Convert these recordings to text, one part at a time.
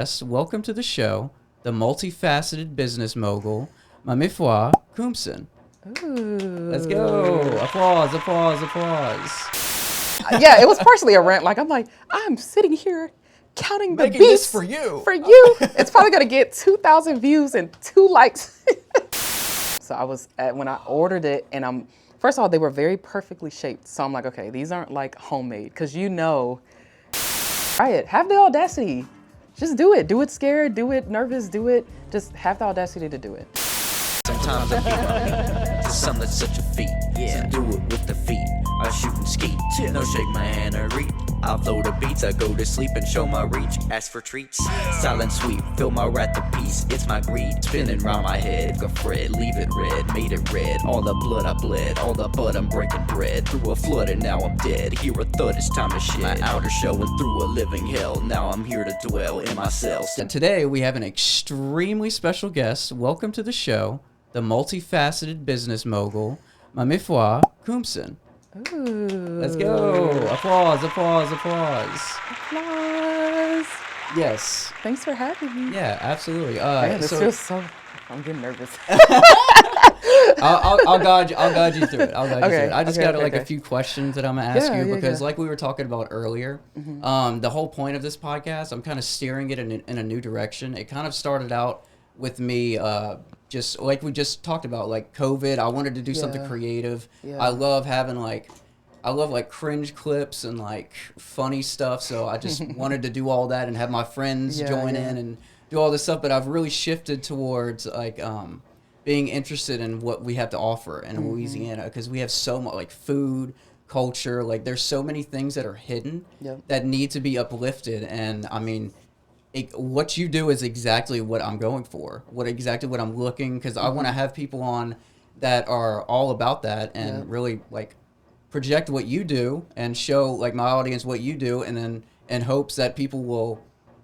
Yes, welcome to the show, the multi-faceted business mogul, Maameefua. Let's go. Ooh. Applause, applause, applause. Yeah, it was partially a rant. Like, I'm sitting here counting the Making this beats for you. For you. It's probably going to get 2,000 views and 2 likes. So I was when I ordered it, and first of all, they were very perfectly shaped. So I'm like, okay, these aren't like homemade. Because try it. Have the audacity. Just do it. Do it scared. Do it nervous. Do it. Just have the audacity to do it. Sometimes I feel my feet. To some that's such a feat. Yeah. So do it with the feet. I shoot and ski. No shake my hand or reach. I'll flow the beats. I go to sleep and show my reach. Ask for treats. Silent sweet. Feel my wrath to peace. It's my greed. Spinning round my head. Go Fred. Leave it red. Made it red. All the blood I bled. All the bud I'm breaking bread. Through a flood and now I'm dead. Hear a thud. It's time to shed. My outer shell and through a living hell. Now I'm here to dwell in my cells. And today we have an extremely special guest. Welcome to the show, the multi-faceted business mogul, Maameefua. Ooh. Let's go. Applause, applause, applause. Applause. Yes. Thanks for having me. Yeah, absolutely. Man, this feels so. I'm getting nervous. I'll guide you through it. I just got a few questions that I'm gonna ask you because, like we were talking about earlier, the whole point of this podcast, I'm kind of steering it in a new direction. It kind of started out with me, just like we just talked about, like COVID. I wanted to do something creative. Yeah. I love cringe clips and like funny stuff. So I just wanted to do all that and have my friends join in and do all this stuff. But I've really shifted towards like being interested in what we have to offer in Louisiana, because we have so much like food, culture. Like there's so many things that are hidden that need to be uplifted. And I mean, what you do is exactly what I'm going for. What I'm looking, because I want to have people on that are all about that and really like project what you do and show like my audience what you do, and then in hopes that people will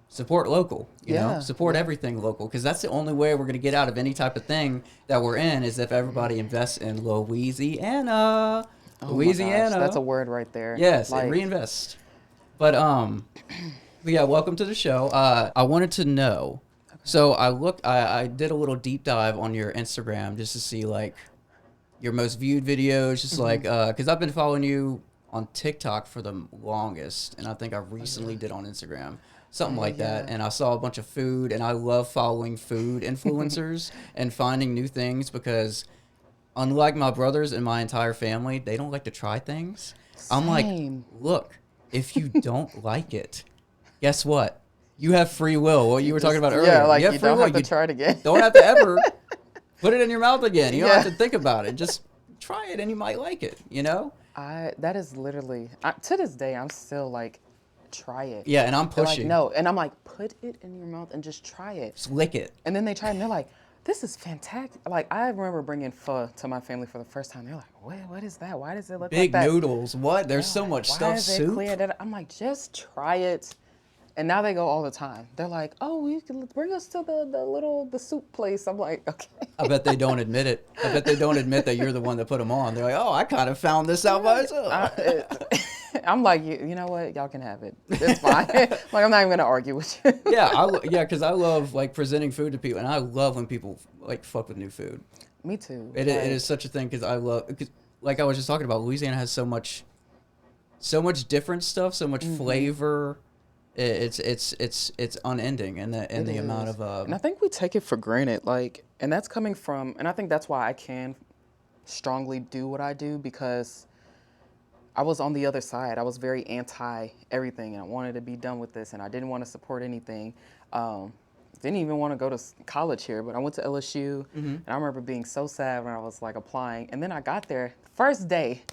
support local, you know, support everything local, because that's the only way we're going to get out of any type of thing that we're in, is if everybody invests in Louisiana. Oh Louisiana. My gosh, that's a word right there. Yes, like, reinvest. But yeah, welcome to the show. I wanted to know, so I did a little deep dive on your Instagram just to see like your most viewed videos, just like because I've been following you on TikTok for the longest, and I think I recently did on Instagram, something like that, and I saw a bunch of food, and I love following food influencers and finding new things, because unlike my brothers and my entire family, they don't like to try things. Same. I'm like, look, if you don't like it, guess what? You have free will. What you were talking about earlier. Yeah, like you don't have to try it again. Don't have to ever put it in your mouth again. You don't have to think about it. Just try it and you might like it, you know? That is literally, to this day, I'm still like, try it. Yeah, and I'm pushing. Like, no, and I'm like, put it in your mouth and just try it. Just lick it. And then they try it and they're like, this is fantastic. Like, I remember bringing pho to my family for the first time. They're like, what is that? Why does it look Big like that? noodles. What? There's so much stuff. Why is it clear? I'm like, just try it. And now they go all the time. They're like, oh, you can bring us to the soup place. I'm like, okay. I bet they don't admit it. I bet they don't admit that you're the one that put them on. They're like, oh, I kind of found this out myself. I'm like, you know what? Y'all can have it. It's fine. Like, I'm not even going to argue with you. Because I love like presenting food to people, and I love when people like fuck with new food. Me too. It is such a thing, because I love, cause, like I was just talking about, Louisiana has so much different stuff, so much flavor. It's unending, and the amount of and I think we take it for granted, like, and that's coming from, and I think that's why I can strongly do what I do, because I was on the other side. I was very anti everything, and I wanted to be done with this, and I didn't want to support anything. Didn't even want to go to college here, but I went to LSU, and I remember being so sad when I was like applying, and then I got there first day.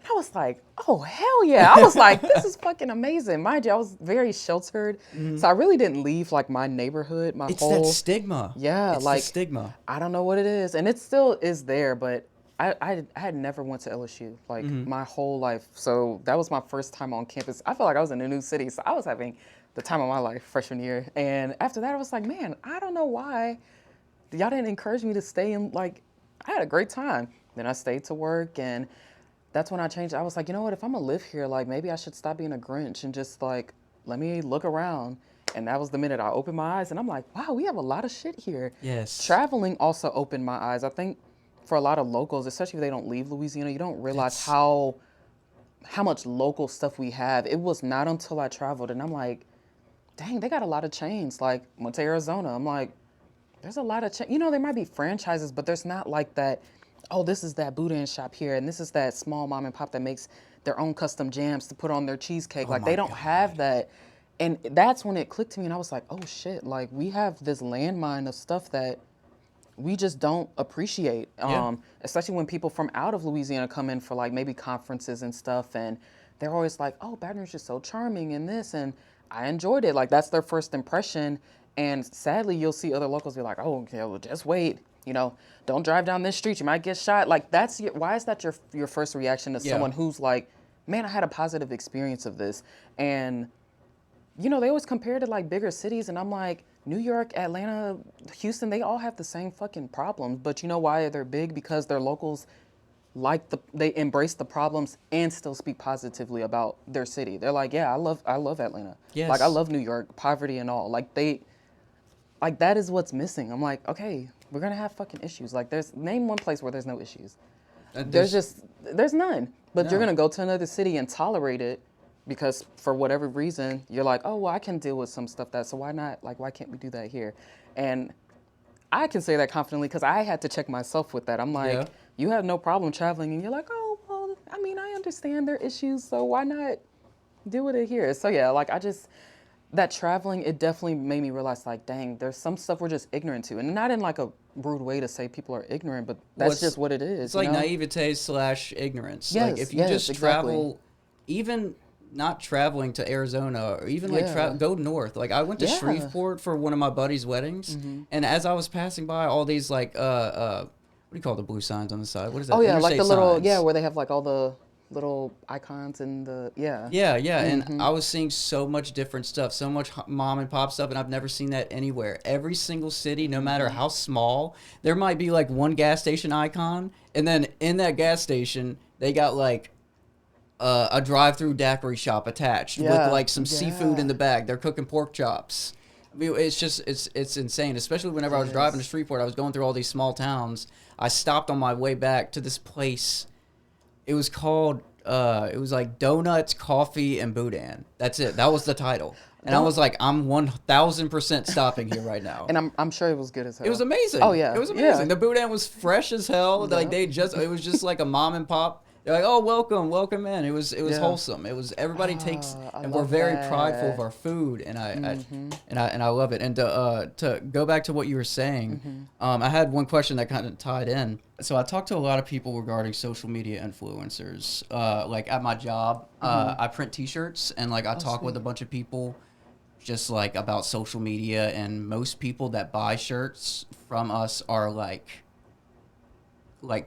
I was like, oh, hell yeah. I was like, this is fucking amazing. Mind you, I was very sheltered. So I really didn't leave like my neighborhood, it's that stigma. Yeah. It's like the stigma. I don't know what it is. And it still is there, but I had never went to LSU like my whole life. So that was my first time on campus. I felt like I was in a new city. So I was having the time of my life freshman year. And after that, I was like, man, I don't know why y'all didn't encourage me to stay, and like, I had a great time. Then I stayed to work, and that's when I changed. I was like, you know what, if I'm gonna live here, like maybe I should stop being a Grinch and just like, let me look around. And that was the minute I opened my eyes, and I'm like, wow, we have a lot of shit here. Yes. Traveling also opened my eyes. I think for a lot of locals, especially if they don't leave Louisiana, you don't realize how much local stuff we have. It was not until I traveled, and I'm like, dang, they got a lot of chains. Like, went to Arizona, I'm like, there's a lot of chains. You know, there might be franchises, but there's not like that, oh, this is that boudin shop here, and this is that small mom and pop that makes their own custom jams to put on their cheesecake. Like, they don't have that. And that's when it clicked to me, and I was like, oh, shit. Like, we have this landmine of stuff that we just don't appreciate. Especially when people from out of Louisiana come in for, like, maybe conferences and stuff, and they're always like, oh, Baton Rouge is so charming and this, and I enjoyed it. Like, that's their first impression. And sadly, you'll see other locals be like, oh, okay, well, just wait. You know, don't drive down this street. You might get shot. Like, why is that your first reaction to someone who's like, man, I had a positive experience of this? And, you know, they always compare to, like, bigger cities. And I'm like, New York, Atlanta, Houston, they all have the same fucking problems. But you know why they're big? Because their locals they embrace the problems and still speak positively about their city. They're like, yeah, I love Atlanta. Yes. Like, I love New York, poverty and all. Like, that is what's missing. I'm like, okay, we're gonna have fucking issues. Like, name one place where there's no issues. There's none. But you're gonna go to another city and tolerate it because for whatever reason, you're like, oh, well, I can deal with some stuff so why not? Like, why can't we do that here? And I can say that confidently because I had to check myself with that. I'm like, you have no problem traveling, and you're like, oh, well, I mean, I understand their issues, so why not deal with it here? So yeah, like, that traveling, it definitely made me realize, like, dang, there's some stuff we're just ignorant to. And not in, like, a rude way to say people are ignorant, but that's just what it is. It's like naivete/ignorance. Yes, like, if you just travel, even not traveling to Arizona, or even, like, go north. Like, I went to Shreveport for one of my buddy's weddings, and as I was passing by all these, like, what do you call the blue signs on the side? What is that? Oh, yeah, Interstate like the little, signs. where they have, like, all the little icons and Yeah, and I was seeing so much different stuff, so much mom and pop stuff, and I've never seen that anywhere. Every single city, no matter how small, there might be, like, one gas station icon, and then in that gas station, they got, like, a drive-through daiquiri shop attached with, like, some seafood in the bag. They're cooking pork chops. I mean, it's just, it's insane, especially whenever I was driving to Shreveport. I was going through all these small towns. I stopped on my way back to this place. It was called, it was like Donuts, Coffee, and Boudin. That's it. That was the title. And I was like, I'm 1,000% stopping here right now. And I'm sure it was good as hell. It was amazing. Oh, yeah. It was amazing. Yeah. The Boudin was fresh as hell. Yeah. Like, it was just like a mom and pop. They're like, oh, welcome in. It was wholesome. It was, everybody takes, and we're very prideful of our food, and I love it. And to go back to what you were saying, I had one question that kind of tied in. So I talked to a lot of people regarding social media influencers. Like, at my job, I print T-shirts, and, like, I talk with a bunch of people just, like, about social media, and most people that buy shirts from us are like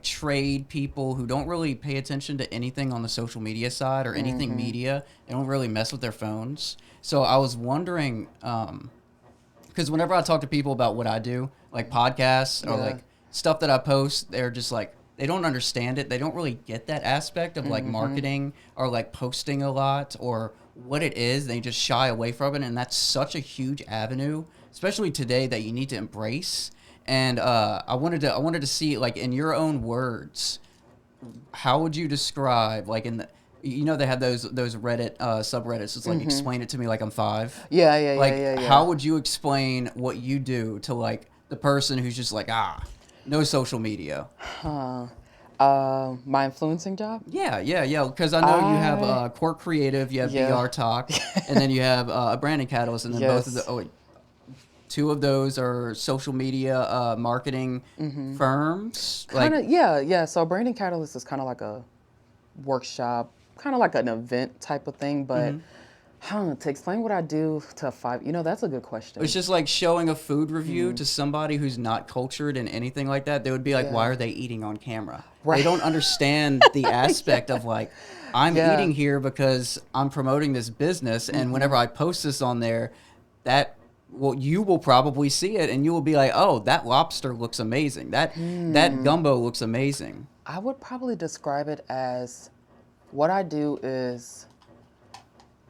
trade people who don't really pay attention to anything on the social media side or anything media. They don't really mess with their phones. So I was wondering, because whenever I talk to people about what I do, like podcasts or like stuff that I post, they're just like, they don't understand it. They don't really get that aspect of like marketing or like posting a lot or what it is. They just shy away from it. And that's such a huge avenue, especially today, that you need to embrace. And I wanted to see, like, in your own words, how would you describe, like, in the, you know, they have those Reddit subreddits. It's like, explain it to me like I'm 5. Yeah. How would you explain what you do to, like, the person who's just like, no social media? My influencing job? Yeah. Because I know you have Quirk Creative, you have VR Talk, and then you have a Branding Catalyst, and then both of the. Two of those are social media marketing firms. Kind of, yeah. So Branding Catalyst is kind of like a workshop, kind of like an event type of thing. But to explain what I do to 5, that's a good question. It's just like showing a food review to somebody who's not cultured in anything like that. They would be like, why are they eating on camera? Right. They don't understand the aspect of like, I'm eating here because I'm promoting this business. And whenever I post this on there, you will probably see it and you will be like, oh, that lobster looks amazing. That gumbo looks amazing. I would probably describe it as, what I do is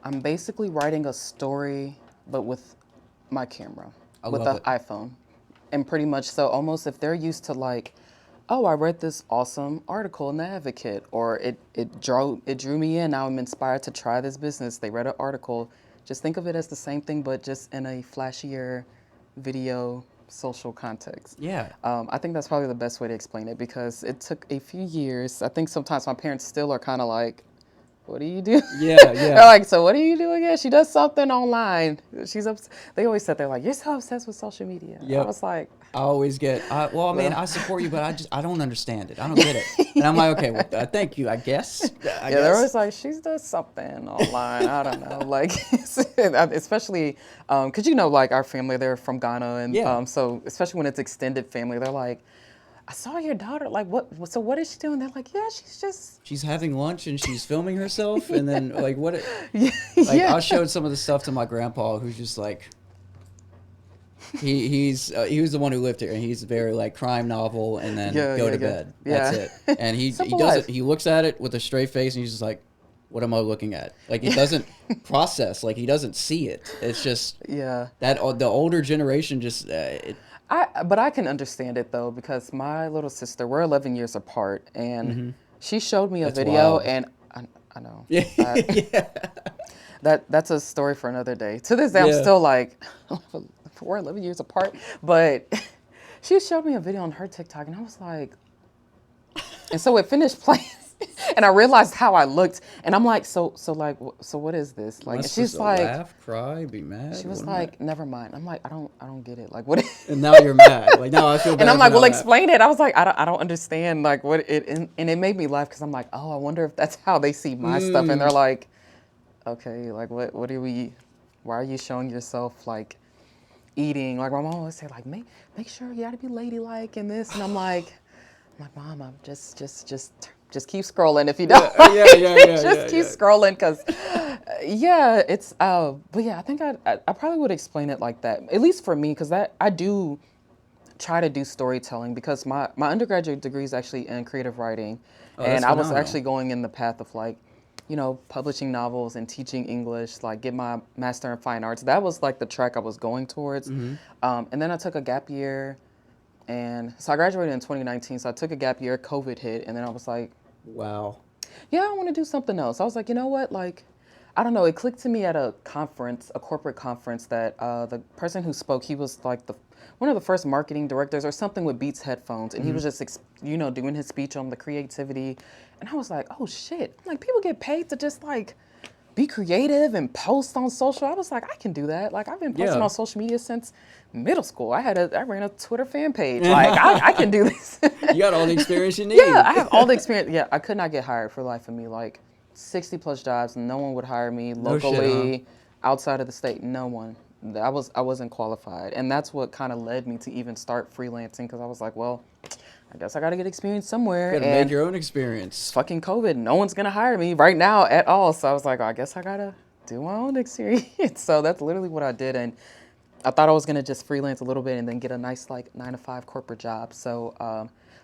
I'm basically writing a story, but with My camera I with love the it. iPhone. And pretty much so almost if they're used to like, oh, I read this awesome article in the Advocate, or it drew me in. Now I'm inspired to try this business. They read an article. Just think of it as the same thing, but just in a flashier video social context. Yeah. I think that's probably the best way to explain it because it took a few years. I think sometimes my parents still are kind of like, what do you do? Yeah, yeah. They're like, so what do you do again? She does something online. They always said they're like, you're so obsessed with social media. Yep. I was like, I always get, well, I mean, I support you, but I don't understand it. I don't get it. And I'm like, okay, well, thank you, I guess. I they're guess. always like, she does something online. I don't know. Like, especially, because, like our family, they're from Ghana. And Yeah. so especially when it's extended family, they're like, I saw your daughter. Like, so what is she doing? They're like, yeah, She's having lunch and she's filming herself. And then, like, what? yeah. I showed some of the stuff to my grandpa, who's just like, he was the one who lived here, and he's very like crime novel, and then go to bed. That's it. And he Simple does life. it. He looks at it with a straight face, and he's just like, "What am I looking at?" Like he doesn't process. Like he doesn't see it. It's just Yeah. that the older generation just. But I can understand it though because my little sister, we're 11 years apart, and she showed me a That's video, wild. and I know. Yeah. That's a story for another day. To this day, I'm Yeah. still like, we're 11 years apart. But she showed me a video on her TikTok, and I was like, and so it finished playing, and I realized how I looked, and I'm like, so what is this? Like, Am I and she's supposed to like, laugh, cry, be mad. she was What am I- like, never mind. I'm like, I don't get it. Like, what? and now you're mad. Like now I feel bad. And I'm for like, well, not explain it. I was like, I don't understand like what it, and it made me laugh because I'm like, oh, I wonder if that's how they see my stuff. And they're like, okay, like what do we, why are you showing yourself like eating? Like my mom always say like, make sure you gotta be ladylike in this. And I'm like, Mom, I'm just keep scrolling if you don't. Yeah. Just keep scrolling because, yeah, it's, but yeah, I think I probably would explain it like that, at least for me, because I do try to do storytelling because my undergraduate degree is actually in creative writing. That's And I was phenomenal. actually going in the path of like, publishing novels and teaching English, like get my master in fine arts. That was like the track I was going towards. And then I took a gap year. And so I graduated in 2019. So I took a gap year, COVID hit. And then I was like, Wow. yeah, I want to do something else. I was like, you know what? Like, I don't know. It clicked to me at a conference, a corporate conference that the person who spoke, he was like one of the first marketing directors or something with Beats headphones. And he was just, doing his speech on the creativity. And I was like, oh shit. Like people get paid to just like be creative and post on social. I was like, I can do that. Like I've been posting Yeah. on social media since middle school. I ran a Twitter fan page. Like I can do this. You got all the experience you need. Yeah, I have all the experience. Yeah, I could not get hired for the life of me. Like 60 plus jobs, no one would hire me No shit, locally, outside of the state. No one. I wasn't qualified, and that's what kind of led me to even start freelancing because I was like, well, I guess I got to get experience somewhere. You gotta and make your own experience. fucking COVID, no one's gonna hire me right now at all. So I was like, I guess I gotta do my own experience. So that's literally what I did, and I thought I was gonna just freelance a little bit and then get a nice like 9-to-5 corporate job. So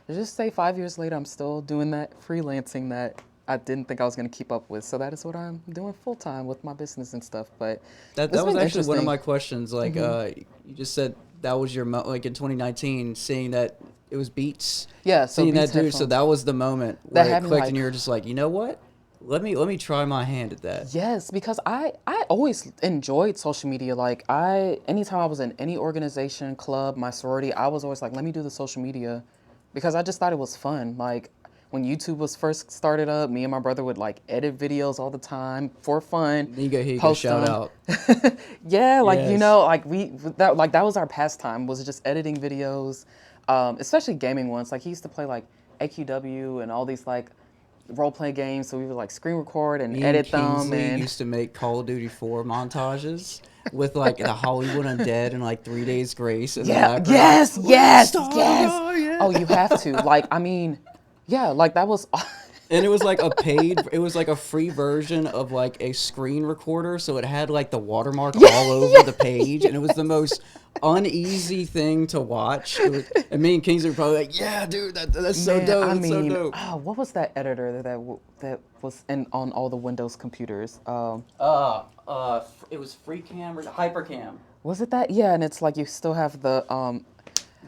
let's just say 5 years later, I'm still doing that freelancing that I didn't think I was gonna keep up with. So that is what I'm doing full time with my business and stuff. But That it's was been actually one of interesting. my questions. Like, you just said that was your like in 2019, seeing that it was Beats. Yeah, so seeing Beats that dude. So headphones. that was the moment That where it had me clicked, like- and you were just like, you know what? Let me try my hand at that. Yes, because I always enjoyed social media. Like anytime I was in any organization, club, my sorority, I was always like, let me do the social media because I just thought it was fun. Like when YouTube was first started up, me and my brother would like edit videos all the time for fun. He got post shout them. out. Yeah, like Yes. like that was our pastime, was just editing videos, especially gaming ones. Like he used to play like AQW and all these like role-playing games, so we would like screen record and Me edit and them. Kingsley And used to make Call of Duty 4 montages with like the Hollywood Undead and like 3 Days Grace. In the yeah, background. yes. Oh, yeah. Oh, you have to. Like, I mean, yeah, like that was. And it was like it was like a free version of like a screen recorder, so it had like the watermark all over the page, and it was the most uneasy thing to watch. And me and Kingsley were probably like, "Yeah, dude, that's so Man, dope. I That's mean, so dope." what was that editor that was on all the Windows computers? It was free cam or hypercam. Was it that? Yeah, and it's like you still have the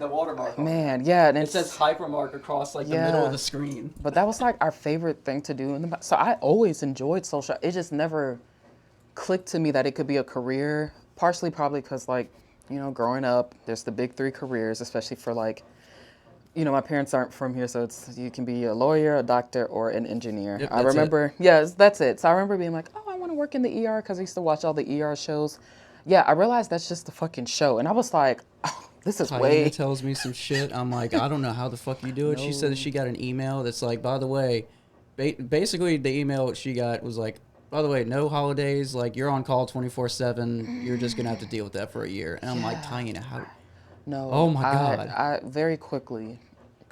watermark. Man, yeah, and It says hypermark across like the middle of the screen. But that was like our favorite thing to do so I always enjoyed social. It just never clicked to me that it could be a career. Partially probably because like, you know, growing up, there's the big three careers, especially for like, you know, my parents aren't from here, so it's you can be a lawyer, a doctor, or an engineer. Yep, I remember, that's it. So I remember being like, oh, I want to work in the ER because I used to watch all the ER shows. Yeah, I realized that's just a fucking show, and I was like, oh, this is Hyena tells me some shit. I'm like, I don't know how the fuck you do it. No. She said that she got an email that's like, by the way, basically the email she got was like, by the way, no holidays. Like you're on call 24/7. You're just gonna have to deal with that for a year. And I'm like, Hyena, how? No. Oh my God. I very quickly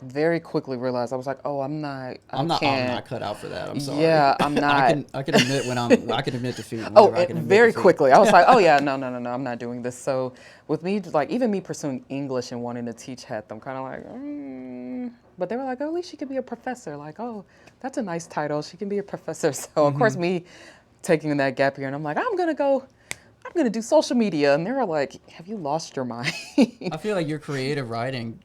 realized I was like, oh, I'm not cut out for that. I'm sorry. Yeah, I'm not. I can admit when I can admit defeat. Oh, very quickly. I was like, oh yeah, no, I'm not doing this. So with me, like even me pursuing English and wanting to teach I'm kind of like, but they were like, oh, at least she could be a professor. Like, oh, that's a nice title. She can be a professor. So of course me taking that gap year and I'm like, I'm going to do social media. And they were like, have you lost your mind? I feel like your creative writing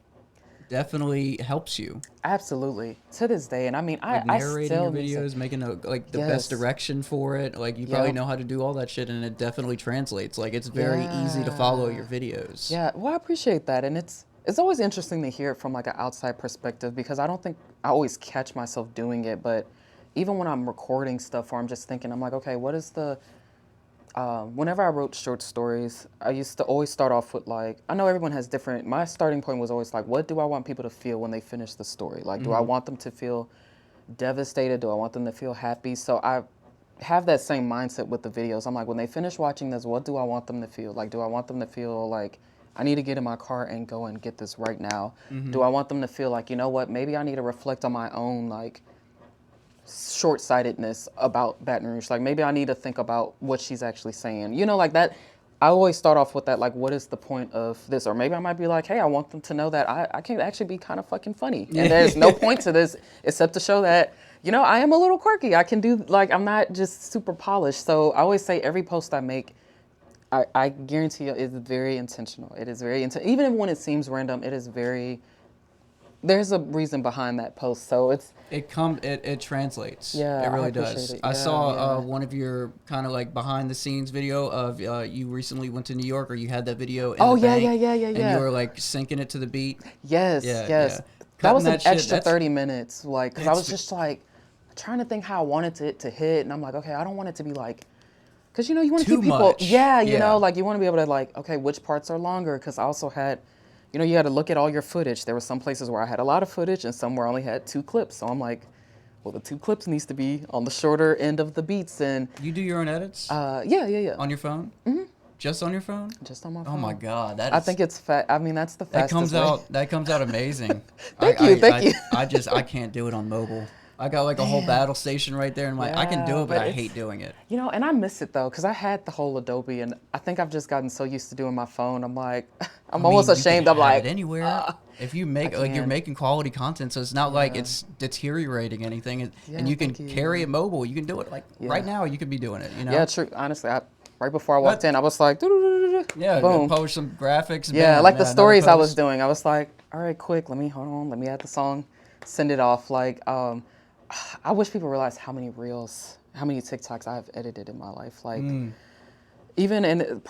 definitely helps you. Absolutely. To this day. And I mean, like I narrating still your videos, making the best direction for it. Like you probably know how to do all that shit and it definitely translates. Like it's very easy to follow your videos. Yeah. Well, I appreciate that. And it's always interesting to hear it from like an outside perspective because I don't think I always catch myself doing it. But even when I'm recording stuff or I'm just thinking, I'm like, okay, what is whenever I wrote short stories, I used to always start off with like, I know everyone has different, my starting point was always like, what do I want people to feel when they finish the story? Like, do I want them to feel devastated? Do I want them to feel happy? So I have that same mindset with the videos. I'm like, when they finish watching this, what do I want them to feel? Like, do I want them to feel like, I need to get in my car and go and get this right now? Do I want them to feel like, you know what, maybe I need to reflect on my own, like, short-sightedness about Baton Rouge. Like maybe I need to think about what she's actually saying. You know, like that. I always start off with that, like, what is the point of this? Or maybe I might be like, hey, I want them to know that I can actually be kind of fucking funny. And there's no point to this except to show that, you know, I am a little quirky. I can do, like, I'm not just super polished. So I always say every post I make, I guarantee you is very intentional. It is very intentional. Even when it seems random, it is very, there's a reason behind that post. So it translates. Yeah, it really I does. appreciate it. I saw Yeah. one of your kind of like behind the scenes video of you recently went to New York, or you had that video in Oh, the yeah, bank, yeah. and you were like syncing it to the beat. Yes. That Cutting was an that shit, extra 30 minutes. Like, because I was just like trying to think how I wanted it to hit. And I'm like, okay, I don't want it to be like, because, you know, you want to keep people, much. you know, like you want to be able to like, okay, which parts are longer? Because I also had, you know, you had to look at all your footage. There were some places where I had a lot of footage and some where I only had 2 clips. So I'm like, well, the 2 clips needs to be on the shorter end of the beats. And you do your own edits? Yeah. On your phone? Just on your phone? Just on my phone. Oh my God, I think it's I mean, that's the fastest way. That comes out amazing. Thank you. I can't do it on mobile. I got like a whole battle station right there, and I'm like, I can do it, but I hate doing it. You know, and I miss it though, because I had the whole Adobe, and I think I've just gotten so used to doing my phone. I'm like, I'm almost ashamed. I'm like, it anywhere. If you make like you're making quality content, so it's not like it's deteriorating anything, and you can carry it mobile. You can do it like right now. You could be doing it. You know? Yeah, true. Honestly, right before I walked in, I was like, yeah, boom, post some graphics. Yeah, bam, like the stories I was post. doing. I was like, all right, quick, let me add the song, send it off. Like, I wish people realized how many reels, how many TikToks I've edited in my life. Like, even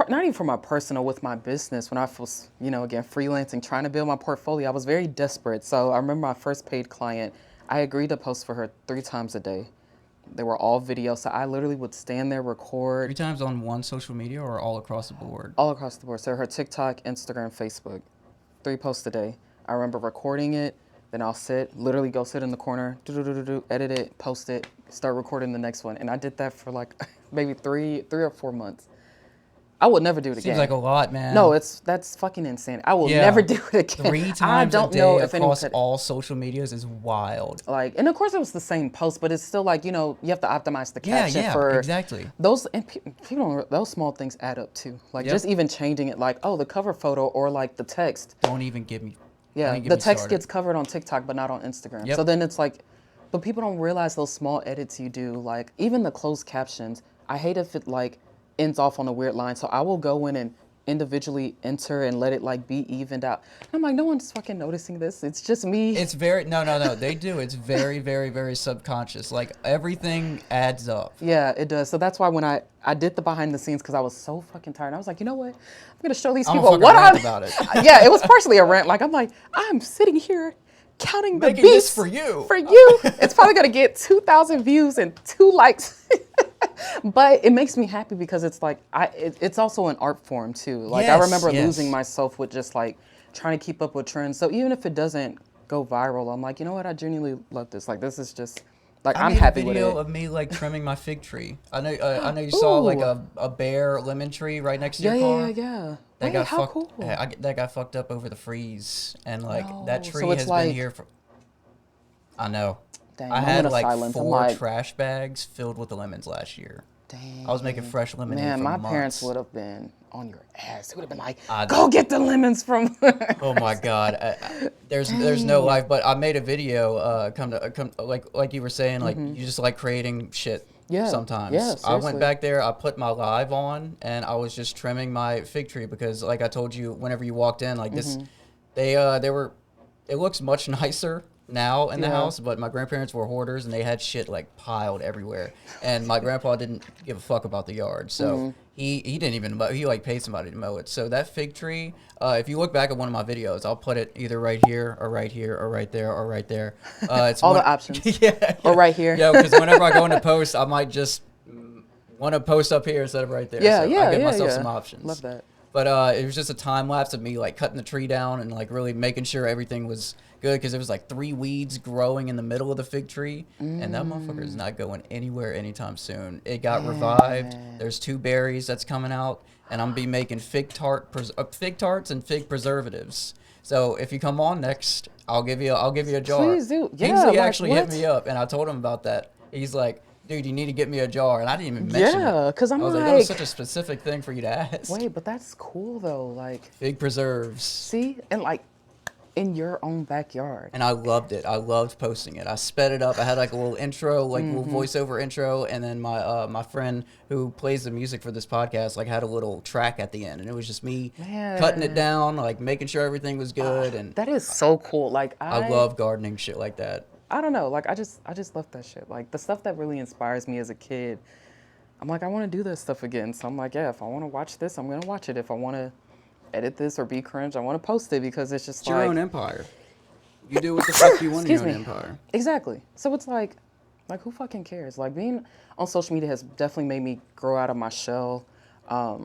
not even for my personal, with my business, when I was, you know, again, freelancing, trying to build my portfolio, I was very desperate. So I remember my first paid client, I agreed to post for her 3 times a day. They were all video, so I literally would stand there, record. 3 times on one social media or all across the board? All across the board. So her TikTok, Instagram, Facebook, 3 posts a day. I remember recording it, then I'll literally go sit in the corner, edit it, post it, start recording the next one. And I did that for like maybe 3 or 4 months. I would never do it again. Seems like a lot, man. No, that's fucking insane. I will never do it again. 3 times I don't a day know if across all social medias is wild. Like, and of course it was the same post, but it's still like, you know, you have to optimize the caption for exactly. Those, and people don't, those small things add up too. Like just even changing it, like, oh, the cover photo or like the text. Don't even give me. Yeah, the text gets covered on TikTok, but not on Instagram. Yep. So then it's like, but people don't realize those small edits you do. Like even the closed captions, I hate if it like ends off on a weird line. So I will go in and individually enter and let it like be evened out. And I'm like, no one's fucking noticing this. It's just me. It's very no. They do. It's very, very, very subconscious. Like everything adds up. Yeah, it does. So that's why when I did the behind the scenes because I was so fucking tired. I was like, you know what? I'm gonna show these people what I'm about it. Yeah, it was partially a rant. Like I'm like, I'm sitting here counting the Making beats this for you. For you. It's probably gonna get 2,000 views and 2 likes. But it makes me happy because it's like it's also an art form too. Like I remember losing myself with just like trying to keep up with trends. So even if it doesn't go viral, I'm like, you know what? I genuinely love this. Like this is just like I'm happy with it. I made a video of me like trimming my fig tree. I know you saw like a bare lemon tree right next to your car. Yeah. That got how cool. that got fucked up over the freeze, and like that tree so has like, been here for. I know. Dang, I had like 4 trash bags filled with the lemons last year. Dang. I was making fresh lemonade for my months. parents would have been on your ass. They would have been like, go get the lemons from. Oh my God, there's no life. But I made a video. Come like you were saying, like you just like creating shit. Yeah. Sometimes. Yeah, I went back there. I put my live on, and I was just trimming my fig tree because, like I told you, whenever you walked in, like this, they were. It looks much nicer now in the house, but my grandparents were hoarders and they had shit like piled everywhere, and my grandpa didn't give a fuck about the yard, so he didn't even mow. He like paid somebody to mow it. So that fig tree, if you look back at one of my videos, I'll put it either right here or right here or right there or right there. It's all the options. Yeah, or right here. Yeah, because whenever I go into post, I might just want to post up here instead of right there. Yeah, so I give myself some options. Love that. But it was just a time lapse of me like cutting the tree down and like really making sure everything was good, because there was like 3 weeds growing in the middle of the fig tree, and that motherfucker is not going anywhere anytime soon. It got revived. There's 2 berries that's coming out, and I'm gonna be making fig tarts and fig preservatives. So if you come on next, I'll give you a jar. Please do. Yeah, Kingsley actually hit me up, and I told him about that. He's like, dude, you need to get me a jar, and I didn't even mention it. Yeah, because I was like, that was such a specific thing for you to ask. Wait, but that's cool though. Like fig preserves. See, and like in your own backyard. And I loved it. I loved posting it. I sped it up. I had like a little intro, like little voiceover intro, and then my friend who plays the music for this podcast like had a little track at the end, and it was just me cutting it down, like making sure everything was good. And that is so cool. Like I love gardening shit like that. I don't know. Like I just love that shit. Like the stuff that really inspires me as a kid. I'm like, I want to do this stuff again. So I'm like, yeah, if I want to watch this, I'm gonna watch it. If I want to edit this or be cringe, I want to post it, because it's just it's your own empire. You do what the fuck you want in your own empire. Exactly. So it's like who fucking cares? Like being on social media has definitely made me grow out of my shell. A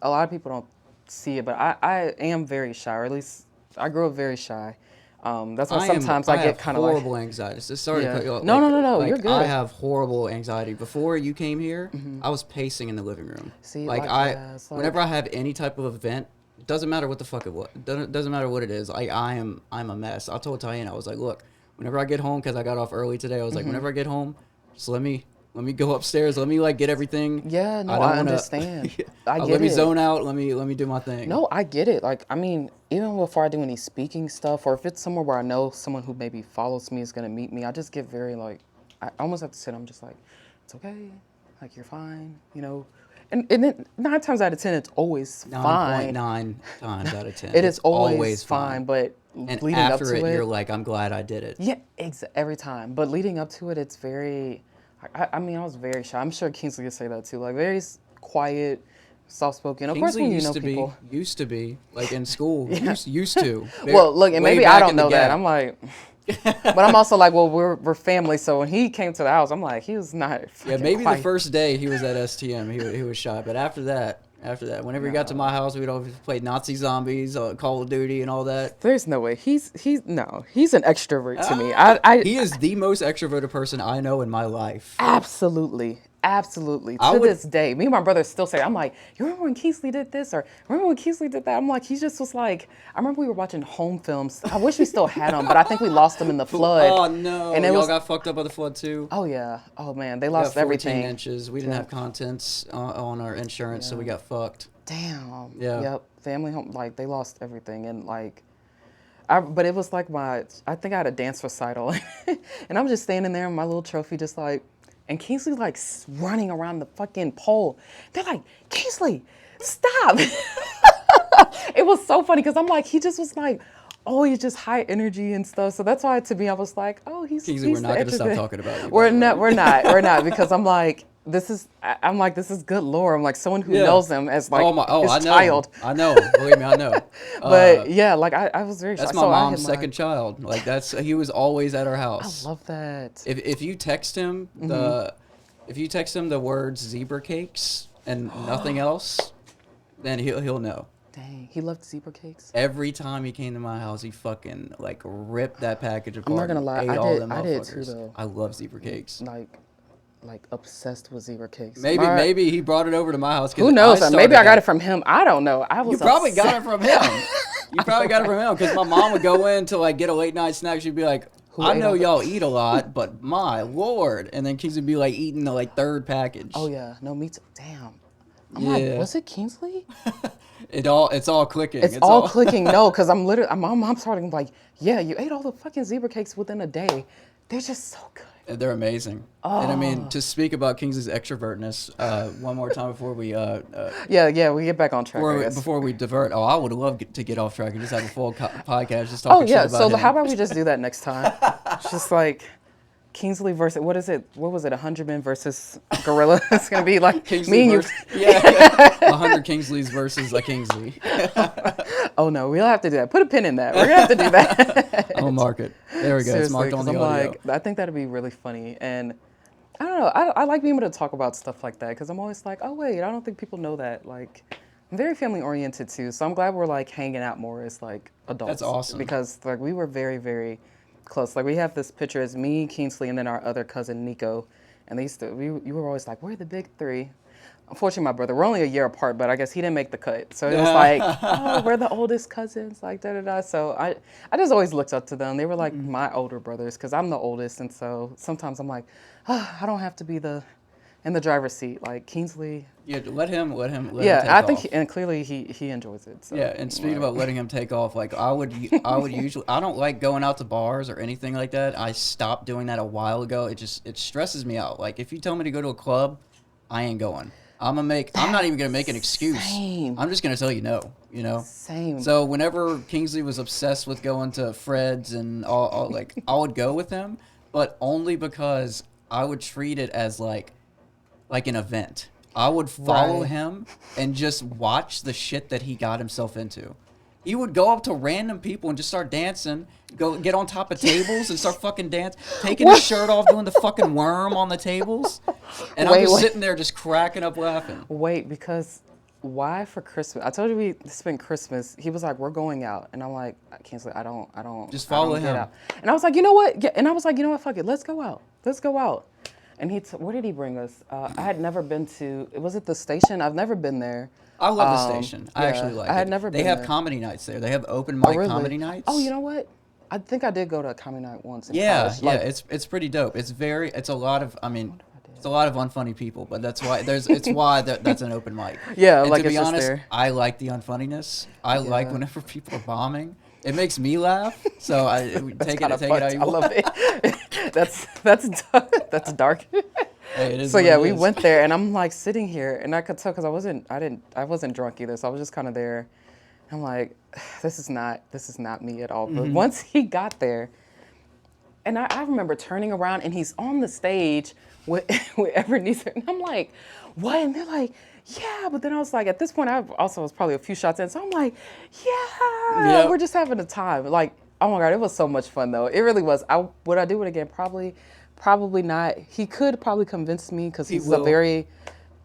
lot of people don't see it, but I am very shy, or at least I grew up very shy. That's why sometimes I get kind of horrible anxiety. Sorry to cut you off. No, you're good. I have horrible anxiety. Before you came here, I was pacing in the living room. See, whenever I have any type of event, it doesn't matter what the fuck it was. Doesn't matter what it is. I'm a mess. I told Tyann, I was like, look, whenever I get home, because I got off early today, I was like, whenever I get home, just let me go upstairs. Let me like get everything. Yeah, no, I understand. I get let me it. zone out. Let me do my thing. No, I get it. Like, I mean, even before I do any speaking stuff, or if it's somewhere where I know someone who maybe follows me is gonna meet me, I just get very like, I almost have to sit. I'm just like, it's okay. Like you're fine. You know. And then 9 times out of 10, it's always fine. 9.9 times out of 10. It is always fine. But and leading up to it, you're like, I'm glad I did it. Yeah, every time. But leading up to it, it's very. I mean, I was very shy. I'm sure Kingsley could say that too. Like very quiet, soft-spoken. Of course, when you know people. Used to be like in school. Used to. Well, look, and maybe I don't know that. I'm like. But I'm also like, well, we're family. So when he came to the house, I'm like, he was not. Yeah, maybe quiet. the first day he was at STM, he was shy. But after that, whenever he got to my house, we'd always play Nazi zombies, Call of Duty, and all that. There's no way. He's an extrovert to me. He is the most extroverted person I know in my life. Absolutely. To this day, me and my brother still say, I'm like, you remember when Kingsley did this? Or remember when Kingsley did that? I'm like, he just was like, I remember we were watching home films. I wish we still had them, but I think we lost them in the flood. Oh, no. And y'all got fucked up by the flood, too? Oh, yeah. Oh, man. They lost 14 everything. inches. We didn't have contents on our insurance, so we got fucked. Damn. Yeah. Yep. Family home, like, they lost everything. And, like, but it was like I think I had a dance recital. And I'm just standing there in my little trophy, just like, and Kingsley's like running around the fucking pole. They're like, Kingsley, stop. it was so funny because I'm like, he just was like, oh, he's just high energy and stuff. So that's why to me, I was like, oh, he's Kingsley, we're not going to stop extrovert. talking about you. We're not because I'm like, this is good lore. I'm like someone who knows him as like his child. I know. Believe me, I know. But yeah, like I was very. That's my mom's second child. Like he was always at our house. I love that. If you text him the words zebra cakes and nothing else, then he'll know. Dang, he loved zebra cakes. Every time he came to my house, he fucking like ripped that package apart. I'm not gonna lie, I did too though. I love zebra cakes. Like obsessed with zebra cakes. Maybe he brought it over to my house. Who knows? Maybe I got it from him. I don't know. You probably got it from him. You probably got it from him because my mom would go in to like get a late night snack. She'd be like, I know y'all eat a lot, but my lord. And then Kingsley would be like eating the like third package. Oh yeah, no me too. Damn. I'm like, was it Kingsley? It's all clicking. It's all clicking. No, because I'm literally, my mom's starting like, yeah, you ate all the fucking zebra cakes within a day. They're just so good. They're amazing. Oh. And I mean, to speak about Kingsley's extrovertness one more time before we we get back on track. Before we divert. Oh, I would love to get off track and just have a full podcast just talking shit about him. How about we just do that next time? It's just like Kingsley versus what is it? What was it? 100 men versus gorilla. It's gonna be like Kingsley me and you. Yeah, 100 Kingsleys versus a Kingsley. Oh no, we'll have to do that. Put a pin in that. We're gonna have to do that. I'm gonna mark it. There we go. Seriously, it's marked on the audio. Like, I think that'd be really funny, and I don't know. I like being able to talk about stuff like that because I'm always like, oh wait, I don't think people know that. Like, I'm very family oriented too, so I'm glad we're like hanging out more as like adults. That's awesome. Because like we were very, very close. Like we have this picture as me, Kingsley, and then our other cousin Nico, and you were always like, we're the big three. Unfortunately, my brother, we're only a year apart, but I guess he didn't make the cut. So it was like, oh, we're the oldest cousins, like da-da-da. So I just always looked up to them. They were like my older brothers because I'm the oldest. And so sometimes I'm like, oh, I don't have to be in the driver's seat. Like Kingsley. Yeah, let him yeah, take I think, off. And clearly he enjoys it. So. Yeah, and speaking about letting him take off, like I would usually, I don't like going out to bars or anything like that. I stopped doing that a while ago. It stresses me out. Like if you tell me to go to a club, I ain't going. I'm not even gonna make an excuse. Same. I'm just gonna tell you no. You know. Same. So whenever Kingsley was obsessed with going to Fred's and all like I would go with him, but only because I would treat it as like an event. I would follow him and just watch the shit that he got himself into. He would go up to random people and just start dancing, go get on top of tables and start fucking dancing, taking his shirt off, doing the fucking worm on the tables. And I'm just sitting there just cracking up laughing. Wait, because why for Christmas? I told you we spent Christmas. He was like, we're going out. And I'm like, Kingsley, I don't. Just follow him. Out. And I was like, you know what? Yeah. And I was like, you know what? Fuck it. Let's go out. And where did he bring us? I had never been to, was it the station? I've never been there. I love the station. I actually like it. I had never been there. They have comedy nights there. They have open mic comedy nights. Oh, you know what? I think I did go to a comedy night once in college. college. It's pretty dope. It's a lot of unfunny people, but that's why that's an open mic. Yeah, and like to be it's honest, just there. I like the unfunniness. I like whenever people are bombing. It makes me laugh. So I take it how you want. I love it. That's dark. Hey, it is so what yeah, it we is. went there, and I'm like sitting here, and I could tell because I wasn't drunk either, so I was just kind of there. I'm like, this is not me at all. But once he got there, and I remember turning around, and he's on the stage with Ebenezer, and I'm like, what? And they're like, yeah. But then I was like, at this point, I also was probably a few shots in, so I'm like, yeah, we're just having a time. Like, oh my God, it was so much fun though. It really was. Would I do it again? Probably not. He could probably convince me because he's a very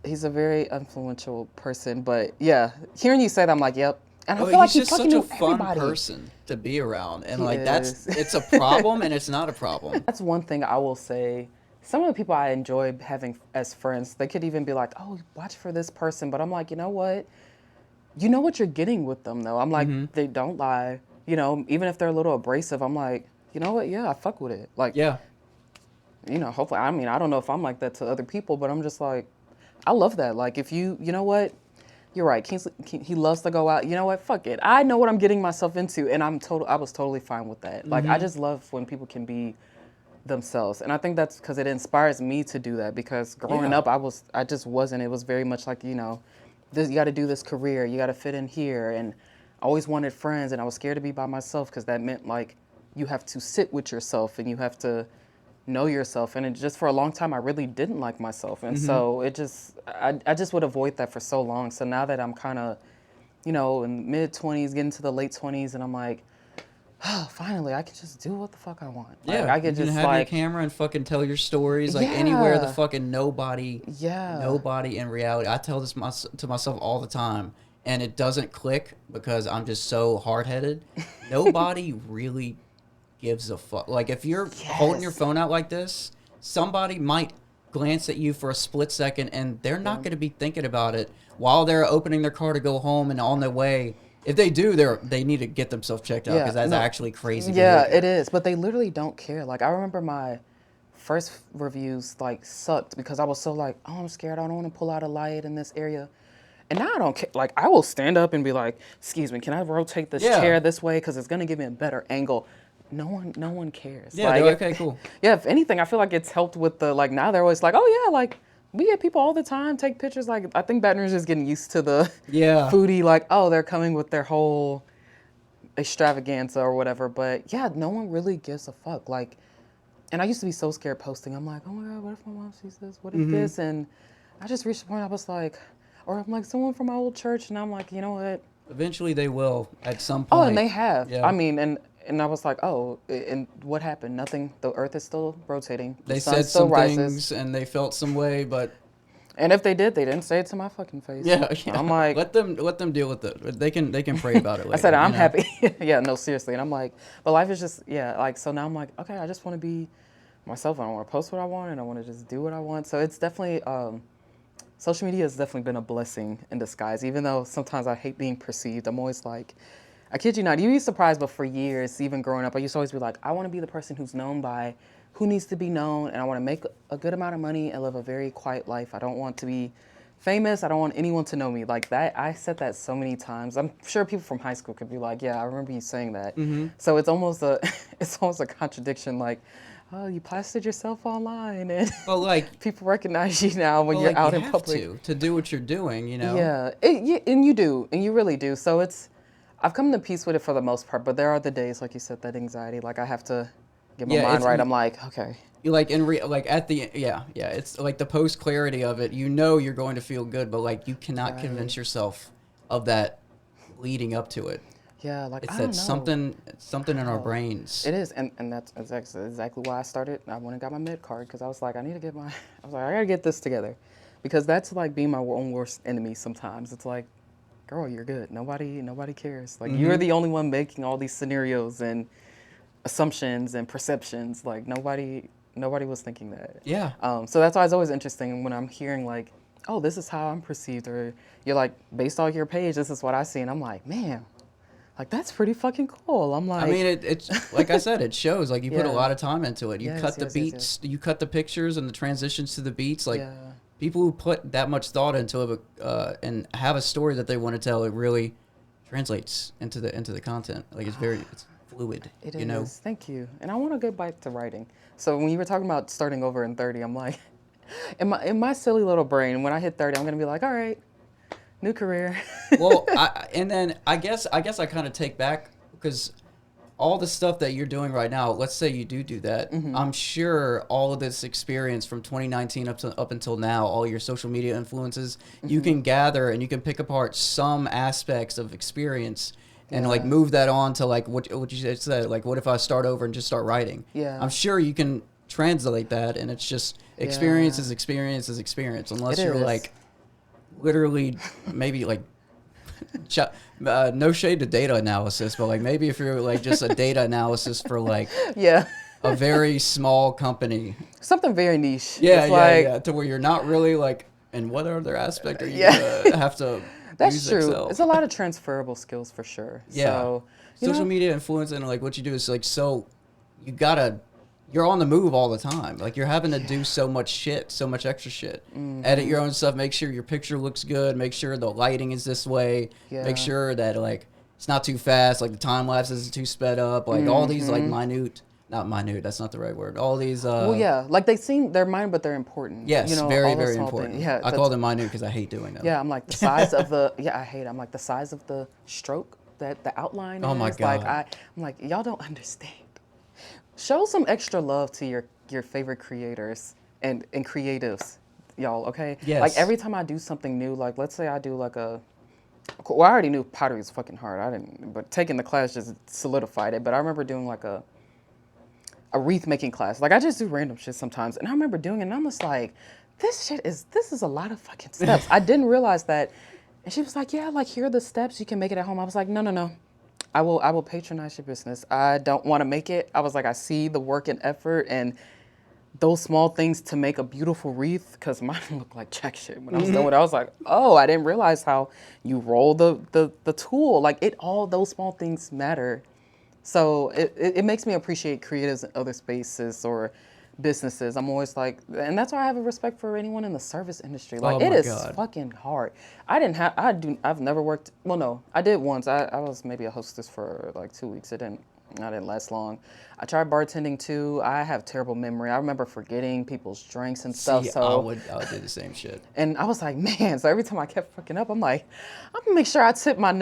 influential person. But yeah, hearing you say that, I'm like, yep. And I feel like he's just fucking such a fun everybody. person to be around, and He it's a problem and it's not a problem. That's one thing I will say. Some of the people I enjoy having as friends, they could even be like, oh, watch for this person. But I'm like, you know what? You know what you're getting with them though. I'm like, they don't lie. You know, even if they're a little abrasive, I'm like, you know what? Yeah, I fuck with it. Like, yeah. You know, hopefully, I mean, I don't know if I'm like that to other people, but I'm just like, I love that. Like, if you know what? You're right. Kingsley, he loves to go out. You know what? Fuck it. I know what I'm getting myself into, and I was totally fine with that. Like, I just love when people can be themselves, and I think that's because it inspires me to do that. Because growing up, I just wasn't. It was very much like, you know, you got to do this career, you got to fit in here, and I always wanted friends, and I was scared to be by myself because that meant like you have to sit with yourself and you have to know yourself. And it just for a long time, I really didn't like myself. And so I just would avoid that for so long. So now that I'm kind of, you know, in mid-20s, getting to the late 20s, and I'm like, oh, finally, I can just do what the fuck I want. Yeah, like, I could you just can have like your camera and fucking tell your stories like anywhere the Yeah. fucking nobody in reality. I tell this to myself all the time, and it doesn't click because I'm just so hard-headed. Nobody really gives a fuck. Like if you're holding your phone out like this, somebody might glance at you for a split second, and they're not going to be thinking about it while they're opening their car to go home and on their way. If they do, they need to get themselves checked out because that's actually crazy Yeah, behavior. it is. But they literally don't care. Like, I remember my first reviews, like, sucked because I was so like, oh, I'm scared. I don't want to pull out a light in this area. And now I don't care. Like, I will stand up and be like, excuse me, can I rotate this chair this way? Because it's going to give me a better angle. No one cares. Yeah, like, they're okay, cool. Yeah, if anything, I feel like it's helped with the, like, now they're always like, oh, yeah, like, we get people all the time take pictures. Like, I think Baton Rouge is getting used to the foodie, like, oh, they're coming with their whole extravaganza or whatever. But yeah, no one really gives a fuck. Like, and I used to be so scared posting. I'm like, oh my God, what if my mom sees this? What if this? And I just reached a point I was like, or I'm like, someone from my old church, and I'm like, you know what? Eventually they will at some point. Oh, and they have. Yeah. I mean, and I was like, oh, and what happened? Nothing. The earth is still rotating. They the sun said still some rises. things and they felt some way, but And if they did, they didn't say it to my fucking face. yeah. I'm like, let them deal with it. They can pray about it later. I said, I'm you know? happy. Yeah, no, seriously. And I'm like, but life is just, yeah, like, so now I'm like, okay, I just want to be myself. I don't want to post what I want, and I want to just do what I want. So it's definitely, social media has definitely been a blessing in disguise, even though sometimes I hate being perceived. I'm always like, I kid you not, you'd be surprised, but for years, even growing up, I used to always be like, I want to be the person who's known by who needs to be known, and I want to make a good amount of money and live a very quiet life. I don't want to be famous. I don't want anyone to know me like that. I said that so many times. I'm sure people from high school could be like, yeah, I remember you saying that. So it's almost a contradiction. Like, oh, you plastered yourself online, and Well, like people recognize you now when well, you're like, out you in have public. to do what you're doing, you know. Yeah, and you do, and you really do. So I've come to peace with it for the most part. But there are the days, like you said, that anxiety. Like I have to get my mind right. I'm like, okay. You like at the it's like the post clarity of it. You know you're going to feel good, but like you cannot convince yourself of that leading up to it. Yeah, like It's I that don't know. something in our brains. It is, and that's exactly why I started. I went and got my med card because I was like, I gotta get this together, because that's like being my own worst enemy. Sometimes it's like, girl, you're good. Nobody cares. Like you're the only one making all these scenarios and assumptions and perceptions. Like nobody was thinking that. Yeah. So that's why it's always interesting when I'm hearing like, oh, this is how I'm perceived, or you're like, based on your page, this is what I see, and I'm like, man. Like, that's pretty fucking cool. I'm like... I mean, it's like I said, it shows. Like, you put a lot of time into it. You cut the beats, you cut the pictures and the transitions to the beats. Like, people who put that much thought into it and have a story that they want to tell, it really translates into the content. Like, it's fluid, It you know? is. Thank you. And I want to get back to writing. So when you were talking about starting over in 30, I'm like... In my silly little brain, when I hit 30, I'm going to be like, all right... New career. Well, I guess I kind of take back, because all the stuff that you're doing right now, let's say you do that, I'm sure all of this experience from 2019 up until now, all your social media influences, you can gather and you can pick apart some aspects of experience and like move that on to like what you said, like what if I start over and just start writing? Yeah. I'm sure you can translate that, and it's just experience is experience, unless you're like literally maybe like no shade to data analysis, but like maybe if you're like just a data analysis for like a very small company, something very niche. To where you're not really like, and what other aspect are you gonna have to that's use true Excel? It's a lot of transferable skills for sure. So social media influence, and like what you do is like, so you're on the move all the time. Like you're having to do so much shit, so much extra shit. Edit your own stuff, make sure your picture looks good, make sure the lighting is this way, make sure that like it's not too fast, like the time lapse isn't too sped up, like all these like not minute, that's not the right word. All these like they're minor, but they're important. Yes, you know, very, all those very small important. things. Yeah, I call them minute because I hate doing them. Yeah, I'm like the size of the I'm like the size of the stroke that the outline Oh is. my God. I'm like, y'all don't understand. Show some extra love to your favorite creators and creatives, y'all, okay? Yes. Like every time I do something new, like let's say I do like well, I already knew pottery was fucking hard. But taking the class just solidified it. But I remember doing like a wreath making class. Like I just do random shit sometimes. And I remember doing it and I'm just like, this is a lot of fucking steps. I didn't realize that. And she was like, yeah, like here are the steps. You can make it at home. I was like, no. I will patronize your business. I don't want to make it. I was like, I see the work and effort and those small things to make a beautiful wreath, because mine looked like jack shit when I was done with it. I was like, oh, I didn't realize how you roll the tool. Like all those small things matter. So it makes me appreciate creatives in other spaces or businesses. I'm always like, and that's why I have a respect for anyone in the service industry. Like Oh it my is God. fucking hard. I've never worked, well no, I did once. I was maybe a hostess for like 2 weeks. I didn't last long. I tried bartending too. I have terrible memory. I remember forgetting people's drinks and stuff. See, So I would do the same shit. and I was like, man, so every time I kept fucking up, I'm like, I'm gonna make sure I tip my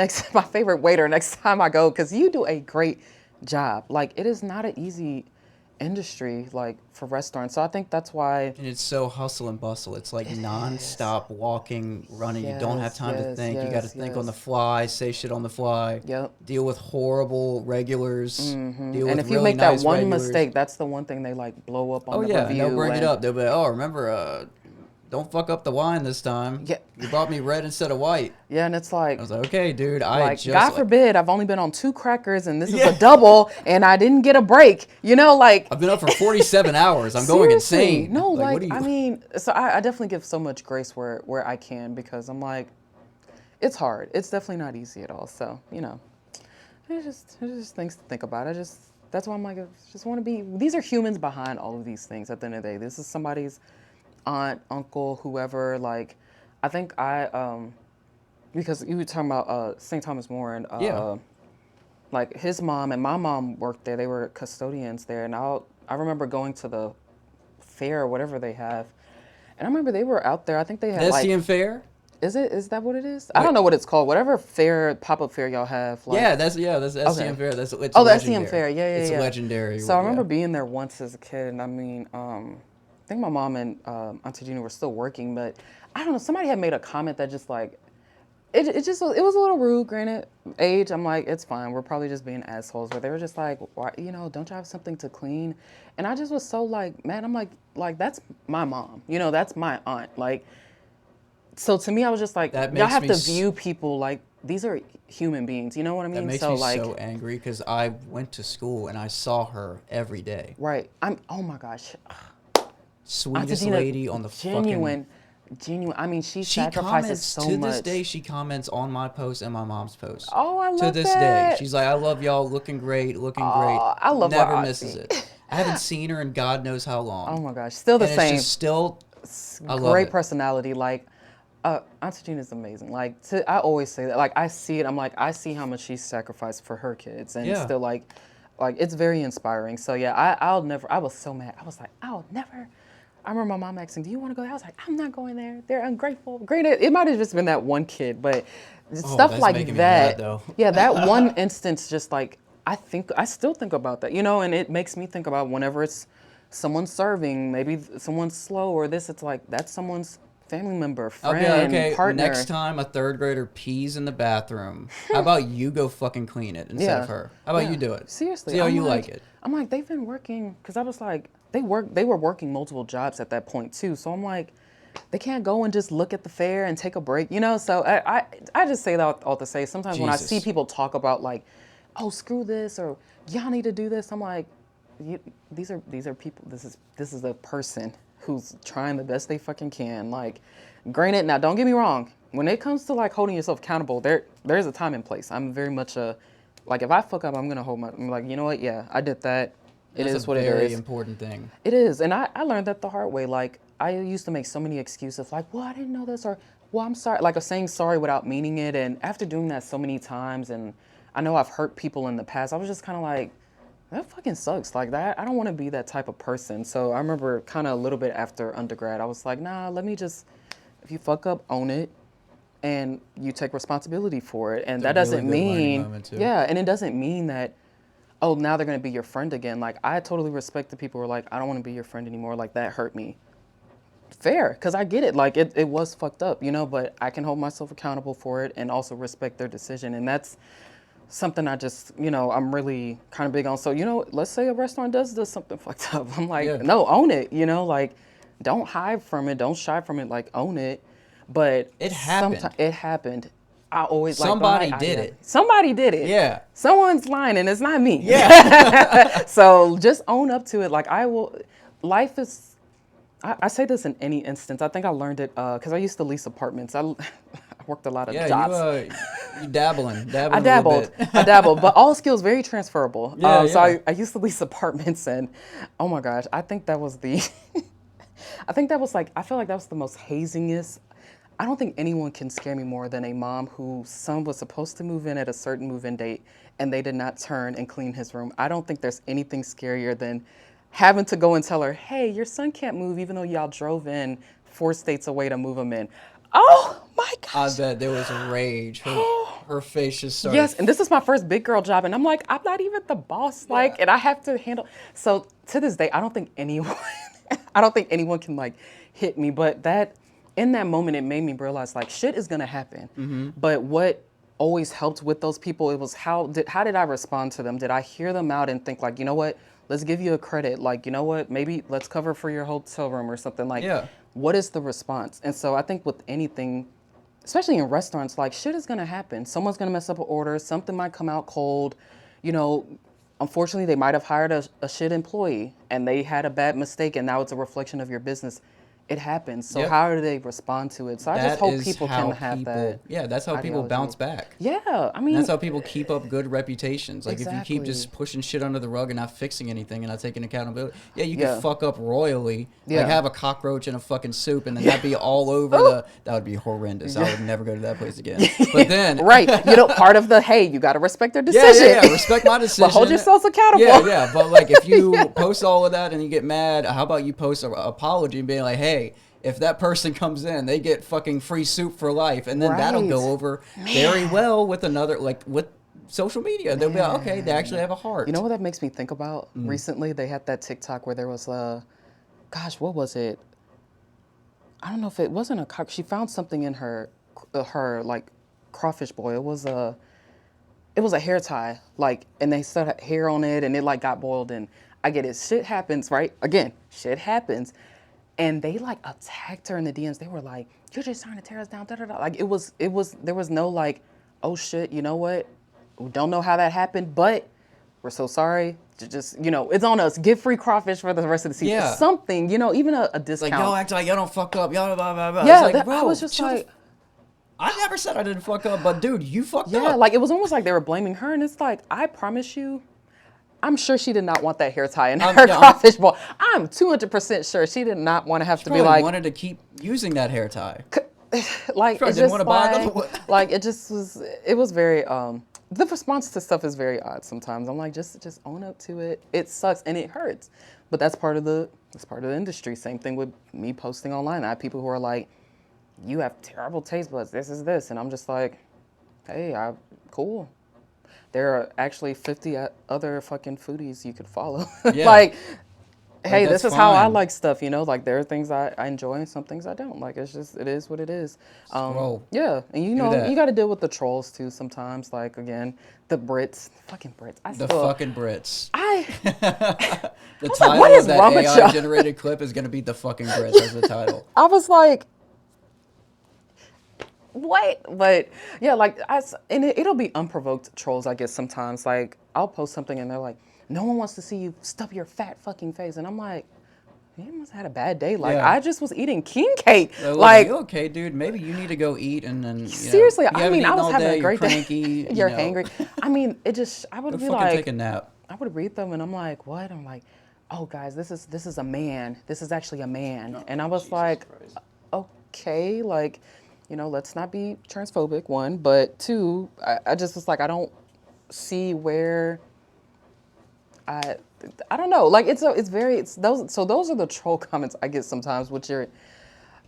favorite waiter next time I go, because you do a great job. Like, it is not an easy industry, like, for restaurants. So I think that's why. And it's so hustle and bustle. It's like nonstop walking, running. You don't have time to think. You got to think on the fly, say shit on the fly. Yep. Deal with horrible regulars. Deal And with if you really make that nice one regulars. mistake, that's the one thing they, like, blow up on Oh the yeah, review. they'll bring it up. They'll be like, oh, remember, don't fuck up the wine this time. Yeah. You brought me red instead of white. Yeah, and it's like, I was like, okay, dude, God forbid, I've only been on 2 crackers and this is a double and I didn't get a break. You know, like. I've been up for 47 hours. I'm going Seriously. insane. No, what do you... I mean, so I definitely give so much grace where I can, because I'm like, it's hard. It's definitely not easy at all. So, you know, it's just things to think about. That's why I'm like, I just want to be, these are humans behind all of these things at the end of the day. This is somebody's aunt, uncle, whoever. Like, I think because you were talking about St. Thomas More, and like his mom and my mom worked there. They were custodians there, and I remember going to the fair or whatever they have, and I remember they were out there. I think they had The like STM fair? Is that what it is? I don't know what it's called. Whatever fair, pop-up fair y'all have. Like, That's the STM fair. It's the legendary. STM fair. Yeah. It's legendary. So I remember being there once as a kid, and I mean, I think my mom and Auntie Gina were still working, but I don't know. Somebody had made a comment that just like, it was a little rude. Granted, age, I'm like, it's fine. We're probably just being assholes. But they were just like, why, don't you have something to clean? And I just was so like, man, I'm like that's my mom. That's my aunt. Like, so to me, I was just like, y'all have to view people like these are human beings. You know what I mean? That makes me so angry, because I went to school and I saw her every day. Right. oh my gosh. Sweetest lady on the genuine. I mean, she sacrifices so much. To this day, she comments on my post and my mom's post. Oh, I love that. To this day. She's like, I love y'all, looking great. I love her. Never misses it. I haven't seen her in God knows how long. Oh my gosh. Still the same. It's just still, I love great it. Personality. Like, Auntie Gina's amazing. Like, I always say that. Like, I see it. I'm like, I see how much she's sacrificed for her kids. And still like, it's very inspiring. So yeah, I was so mad. I was like, I'll never. I remember my mom asking, do you want to go there? I was like, I'm not going there. They're ungrateful. Granted, it might have just been that one kid, but stuff like that. Yeah, that one instance, just like, I still think about that, and it makes me think about whenever it's someone serving, maybe someone's slow or this, it's like, that's someone's family member, friend, partner. Next time a 3rd grader pees in the bathroom, how about you go fucking clean it instead of her? How about you do it? Seriously. See how you like it. I'm like, they've been working, because I was like, they were working multiple jobs at that point too. So I'm like, they can't go and just look at the fair and take a break, So I just say that all to say, sometimes when I see people talk about like, oh, screw this, or y'all need to do this, I'm like, these are people. This is a person who's trying the best they fucking can. Like, granted, now don't get me wrong. When it comes to like holding yourself accountable, there's a time and place. I'm very much like, if I fuck up, I'm gonna I'm like, you know what? Yeah, I did that. It is what it is. That's a very important thing. It is, and I learned that the hard way. Like, I used to make so many excuses, like, well, I didn't know this, or, well, I'm sorry, like saying sorry without meaning it. And after doing that so many times, and I know I've hurt people in the past, I was just kind of like, that fucking sucks. Like, that, I don't want to be that type of person. So I remember kind of a little bit after undergrad, I was like, nah, let me just, if you fuck up, own it. and you take responsibility for it. And It's a that doesn't really good learning mean, moment, too. yeah, and it doesn't mean that, oh, now they're going to be your friend again. Like, I totally respect the people who are like, I don't want to be your friend anymore. Like, that hurt me. Fair, because I get it. Like, it was fucked up, you know, but I can hold myself accountable for it and also respect their decision. And that's something I just, you know, I'm really kind of big on. So, you know, let's say a restaurant does something fucked up. I'm like, Yeah. no, own it, you know, like, don't hide from it. Don't shy from it. Like, own it. But It happened. It happened. I always Somebody like, did it. Somebody did it. Yeah. Someone's lying and it's not me. Yeah. So just own up to it. Like, life is, I say this in any instance. I think I learned it because I used to lease apartments. I worked a lot of jobs. You dabbling. I dabbled, but all skills very transferable. Yeah, So yeah. I used to lease apartments, and oh my gosh, I think that was I feel like that was the most hazingest. I don't think anyone can scare me more than a mom whose son was supposed to move in at a certain move-in date, and they did not turn and clean his room. I don't think there's anything scarier than having to go and tell her, hey, your son can't move even though y'all drove in 4 states away to move him in. Oh my gosh. I bet there was rage. Her face just started. Yes, and this is my first big girl job, and I'm like, I'm not even the boss, like, and I have to handle. So to this day, I don't think anyone can like hit me, but in that moment, it made me realize like shit is gonna happen. Mm-hmm. But what always helped with those people, it was how did I respond to them? Did I hear them out and think like, you know what, let's give you a credit, like, you know what, maybe let's cover for your hotel room or something, like, Yeah. What is the response? And so I think with anything, especially in restaurants, like shit is gonna happen. Someone's gonna mess up an order, something might come out cold, you know. Unfortunately, they might have hired a shit employee and they had a bad mistake and now it's a reflection of your business. It happens. So Yep. how do they respond to it? So I just hope people can have that. Yeah, that's how people ideology. bounce back. Yeah, I mean, And that's how people keep up good reputations. Like if you keep Exactly. just pushing shit under the rug and not fixing anything and not taking accountability, yeah, you Yeah. could fuck up royally. Yeah. Like have a cockroach in a fucking soup and then that'd be all over that would be horrendous. I would never go to that place again. But then right, you know, part of the hey, you got to respect their yeah, decision. yeah, respect my decision. But hold yourselves accountable. Yeah, yeah. But like if you post all of that and you get mad, how about you post an apology and being like, hey, if that person comes in, they get fucking free soup for life, and then that'll Right. go over very well with with social media. They'll be like, okay, they actually have a heart. You know what that makes me think about? Recently, they had that TikTok where there was what was it? I don't know if it wasn't a cock. She found something in her like crawfish boil. It was a hair tie, like, and they still had hair on it, and it like got boiled. And I get it, shit happens, right? Again, shit happens. And they like attacked her in the DMs. They were like, "You're just trying to tear us down." Da, da, da. Like it was. There was no like, "Oh shit, you know what? We don't know how that happened, but we're so sorry. Just you know, it's on us. Get free crawfish for the rest of the season. Yeah. Something, you know, even a discount." like y'all act like y'all don't fuck up. Y'all blah blah blah. Yeah, It's like, I bro, was just chill the like, I never said I didn't fuck up, but dude, you fucked yeah, up. like it was almost like they were blaming her, and it's like, I promise you. I'm sure she did not want that hair tie in her crawfish bowl. I'm 200% sure she did not want to have to be like. Wanted to keep using that hair tie. Like Probably it didn't just want to buy another one. like it just was. It was very. The response to stuff is very odd sometimes. I'm like, just own up to it. It sucks and it hurts, but that's part of the industry. Same thing with me posting online. I have people who are like, you have terrible taste buds. This is this, and I'm just like, hey, cool. There are actually 50 other fucking foodies you could follow. Yeah. Like, hey, that's this is how I fine. like stuff, you know? Like, there are things I enjoy and some things I don't. Like, it is what it is. Roll. Yeah, and you Do know, that. you got to deal with the trolls, too, sometimes. Like, again, the fucking Brits. The fucking Brits. I The like, title what is of that wrong with y'all? AI-generated clip is going to be the fucking Brits as the title. was like, what? But yeah, like it'll be unprovoked trolls, I guess, sometimes. Like I'll post something and they're like, no one wants to see you stuff your fat fucking face. And I'm like, you must have had a bad day. Like Yeah. I just was eating king cake. Like, Like you okay, dude? Maybe you need to go eat and then. seriously, you I haven't mean, I eaten was all having day, a great you're day. cranky, You're you know. hangry. I mean, I would Go be fucking like, take a nap. I would read them and I'm like, what? I'm like, oh guys, this is a man. This is actually a man. And I was like, okay, like, you know, let's not be transphobic, one, but two, I just was like, I don't see where I don't know. Like those are the troll comments I get sometimes, which are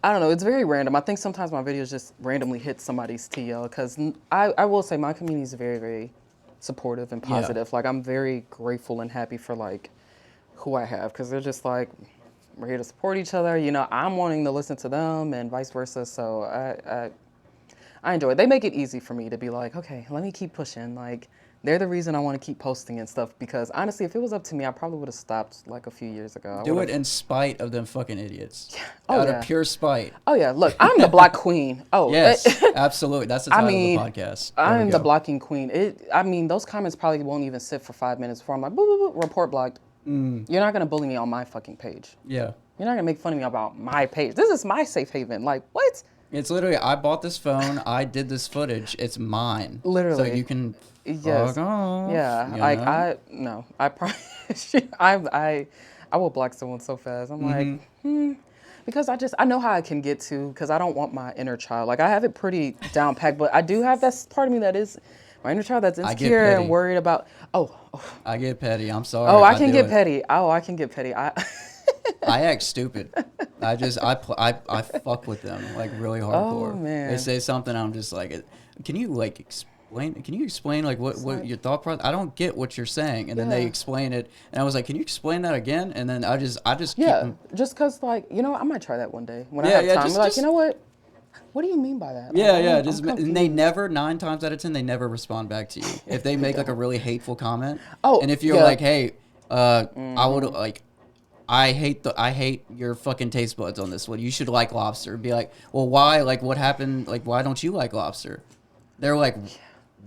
I don't know. It's very random. I think sometimes my videos just randomly hit somebody's TL because I will say my community is very, very supportive and positive. Yeah. Like, I'm very grateful and happy for, like, who I have because they're just like, we're here to support each other. You know, I'm wanting to listen to them and vice versa. So I enjoy it. They make it easy for me to be like, okay, let me keep pushing. Like, they're the reason I want to keep posting and stuff because honestly, if it was up to me, I probably would have stopped like a few years ago. Do it in spite of them fucking idiots. Oh, Out yeah. of pure spite. Oh yeah, look, I'm the block queen. Oh Yes, absolutely. That's the title of the podcast. There we I'm the go. blocking queen. I mean, those comments probably won't even sit for 5 minutes before I'm like, boop, boop, boop, report blocked. You're not gonna bully me on my fucking page. Yeah. You're not gonna make fun of me about my page. This is my safe haven. Like, what? It's literally, I bought this phone. I did this footage. It's mine. Literally. So you can Yes. fuck off. Yeah. you Like know? I promise you, I will block someone so fast. I'm like, because I know how I can get to, because I don't want my inner child. Like, I have it pretty down packed, but I do have that part of me that is my inner child that's I get insecure and petty. worried about. I get petty. I'm sorry. Oh, I can do get it. petty. Oh, I can get petty. I act stupid. I fuck with them like really hardcore. Oh, man. They say something, I'm just like, can you like explain? Can you explain like what your thought process? I don't get what you're saying, and then they Yeah. explain it, and I was like, can you explain that again? And then I just yeah, keep, just because, like, you know, I might try that one day when I Yeah, have yeah, time. just- Like, just- you know what do you mean by that? yeah, Like, yeah. I'm Just and confused. they never 9 times out of 10 they never respond back to you if they make like a really hateful comment. Oh, and if you're yeah. like, hey, I would like. I hate your fucking taste buds on this one. You should like lobster. Be like, well, why? Like, what happened? Like, why don't you like lobster? They're like,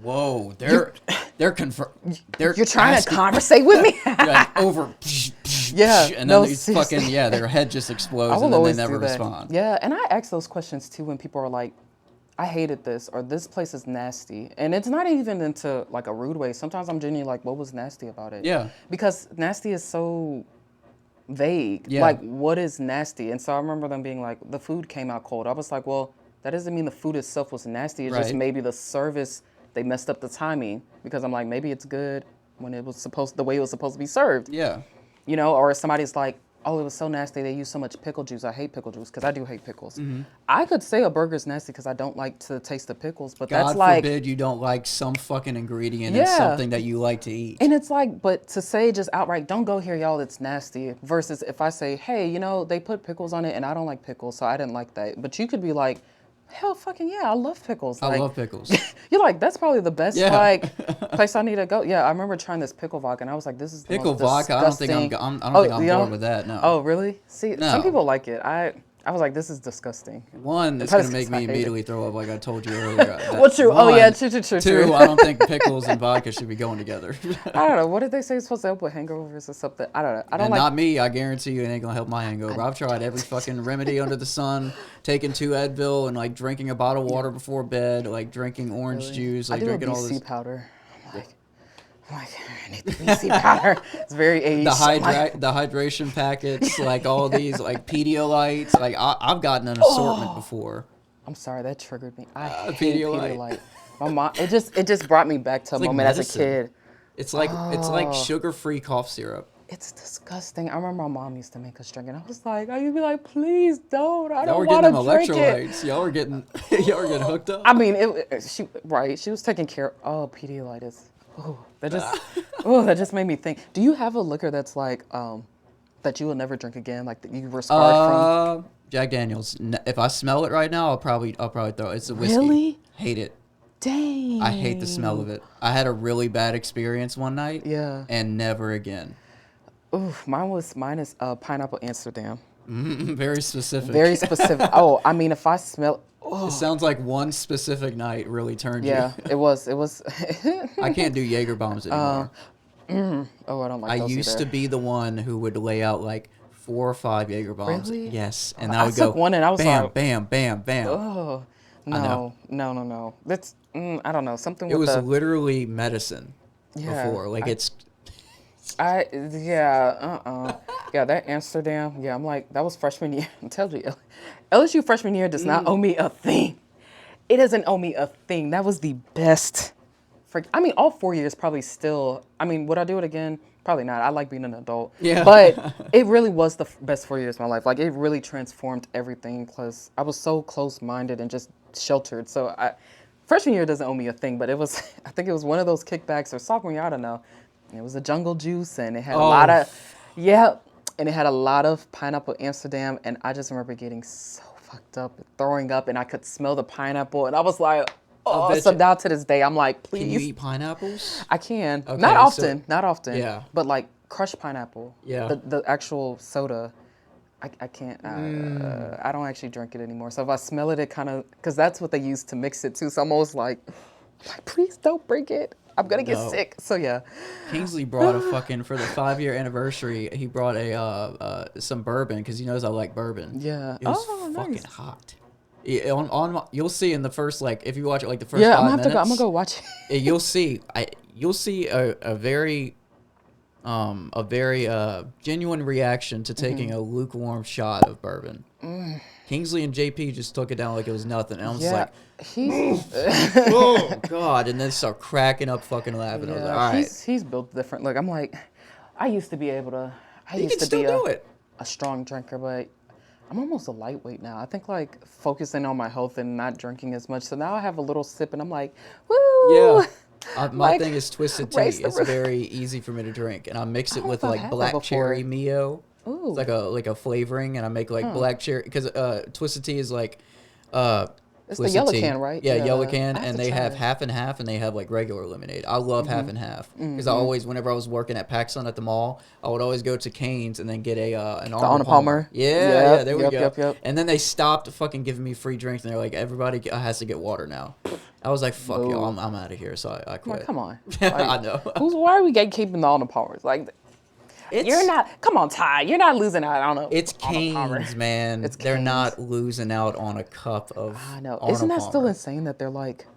whoa, they're You're trying asking- to conversate with me? like, over. Yeah, and no, then they seriously. fucking their head just explodes, I and will then they always never do that. respond. Yeah, and I ask those questions too when people are like, I hated this, or this place is nasty. And it's not even into like a rude way. Sometimes I'm genuinely like, what was nasty about it? Yeah. Because nasty is so vague. Yeah. Like, what is nasty? And so I remember them being like, the food came out cold. I was like, well, that doesn't mean the food itself was nasty. It's just Right. maybe the service, they messed up the timing. Because I'm like, maybe it's good when it was the way it was supposed to be served. Yeah. You know, or somebody's like, oh, it was so nasty. They used so much pickle juice. I hate pickle juice because I do hate pickles. I could say a burger's nasty because I don't like to taste the pickles, but God that's like, forbid you don't like some fucking ingredient in Yeah. something that you like to eat. and it's like, but to say just outright, don't go here, y'all, it's nasty, versus if I say, hey, you know, they put pickles on it and I don't like pickles, so I didn't like that. But you could be like, hell fucking yeah, I love pickles. I Like, love pickles. you're like, that's probably the best Yeah. like place I need to go. Yeah, I remember trying this pickle vodka and I was like, this is the Pickle most vodka. I don't think disgusting- I don't think I'm you know? bored with that. No. Oh, really? See, No. some people like it. I was like, this is disgusting. One, it's Probably gonna make 'cause I me hate it. immediately throw up, like I told you earlier. That- Well, true. Oh, one. yeah, true. Two, I don't think pickles and vodka should be going together. I don't know. What did they say is supposed to help with hangovers or something? I don't know. I don't And like. not me. I guarantee you, it ain't gonna help my hangover. I've tried every fucking remedy under the sun, taking 2 Advil and like drinking a bottle of water before bed, like drinking orange juice, I like do a drinking all BC this. powder. I'm like, I need the BC powder. It's very aged. The hydration packets, like all these, like Pedialytes. Like I've gotten an assortment before. I'm sorry, that triggered me. I hate Pedialyte. Pedialyte. My mom. It just brought me back to a like moment as a medicine. kid. It's like sugar-free cough syrup. It's disgusting. I remember my mom used to make us drink, and I was like, I used to be like, please don't. I Y'all don't were want getting to them drink it. electrolytes. Y'all were getting hooked up. I mean, she was taking care. Oh, Pedialyte is. Oh, that just made me think. Do you have a liquor that's like that you will never drink again, like that you were scarred from? Jack Daniels. If I smell it right now, I'll probably throw it. It's a whiskey. Really? Hate it. Dang. I hate the smell of it. I had a really bad experience one night. Yeah. And never again. Oof, mine is pineapple Amsterdam. Very specific. Very specific. Oh, I mean, if I smell. Oh, It sounds like one specific night really turned yeah, you. it was. I can't do Jaeger bombs anymore. Oh, I don't like I those used either. to be the one who would lay out like 4 or 5 Jaeger bombs. Really? Yes, and I I would go took one and I was bam, like, bam, bam, bam. Oh, know. no. That's I don't know, something It with was the. literally medicine Yeah, before. Like it's Yeah, that Amsterdam. Yeah, I'm like, that was freshman year. I'm telling you, LSU freshman year does not owe me a thing. It doesn't owe me a thing. That was the best I mean, all 4 years probably still. I mean, would I do it again? Probably not. I like being an adult. Yeah. But it really was the best 4 years of my life. Like, it really transformed everything because I was so close-minded and just sheltered. So freshman year doesn't owe me a thing, but it was, I think it was one of those kickbacks or sophomore year, I don't know. And it was a jungle juice and it had a lot of, and it had a lot of pineapple Amsterdam. And I just remember getting so fucked up, throwing up, and I could smell the pineapple. And I was like, oh, so now to this day, I'm like, please. Can you eat pineapples? I can. Okay, not often, not often. Yeah. But like crushed pineapple. Yeah. The actual soda, I can't. I don't actually drink it anymore. So if I smell it, it kind of, because that's what they use to mix it too. So I'm almost like, please don't bring it. I'm gonna get sick. So yeah. Kingsley brought a fucking, for the 5-year anniversary, he brought some bourbon because he knows I like bourbon. Yeah. It was fucking nice. hot. You'll see in the first, like, if you watch it like the first 5 minutes. I'm gonna go watch it. You'll see a very genuine reaction to taking a lukewarm shot of bourbon. Kingsley and JP just took it down like it was nothing, and I was like, oh god, and then start cracking up, fucking laughing. I was like, all right, he's built different. Look, I'm like, I used to be able to. You can still do it. A strong drinker, but I'm almost a lightweight now. I think like focusing on my health and not drinking as much. So now I have a little sip, and I'm like, woo. Yeah. My thing is twisted tea. It's very easy for me to drink, and I mix it with like black cherry Mio. Ooh. It's like a flavoring, and I make like black cherry because twisted tea is like it's the yellow can, right? Yeah, yellow can, and they have half and half, and they have like regular lemonade. I love half and half because I always, whenever I was working at PacSun at the mall, I would always go to Cane's and then get an Arnold Palmer. Yeah, there we go. Yep. And then they stopped fucking giving me free drinks, and they're like, everybody has to get water now. I was like, fuck you, I'm out of here, so I quit. Come on. Like, I know. Why are we gatekeeping the Arnold Palmers? Like, you're not. Come on, Ty. You're not losing out on a. It's Cane's, man. They're not losing out on a cup of. I know. Arnold Isn't that Palmer. still insane that they're like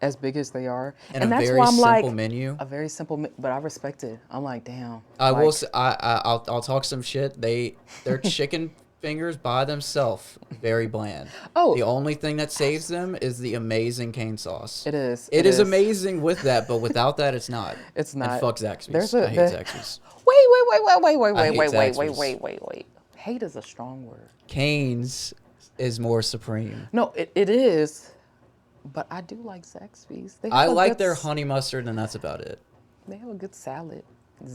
as big as they are? And that's very why I'm simple like menu. a very simple, but I respect it. I'm like, damn. I'll talk some shit. Their chicken fingers by themselves very bland. Oh. The only thing that saves them is the amazing cane sauce. It is. It is amazing with that, but without that, it's not. It's not. And fuck Zaxby's. I hate Zaxby's. Wait. Hate is a strong word. Cane's is more supreme. No, it is. But I do like Zaxby's. I like their honey mustard, and that's about it. They have a good salad.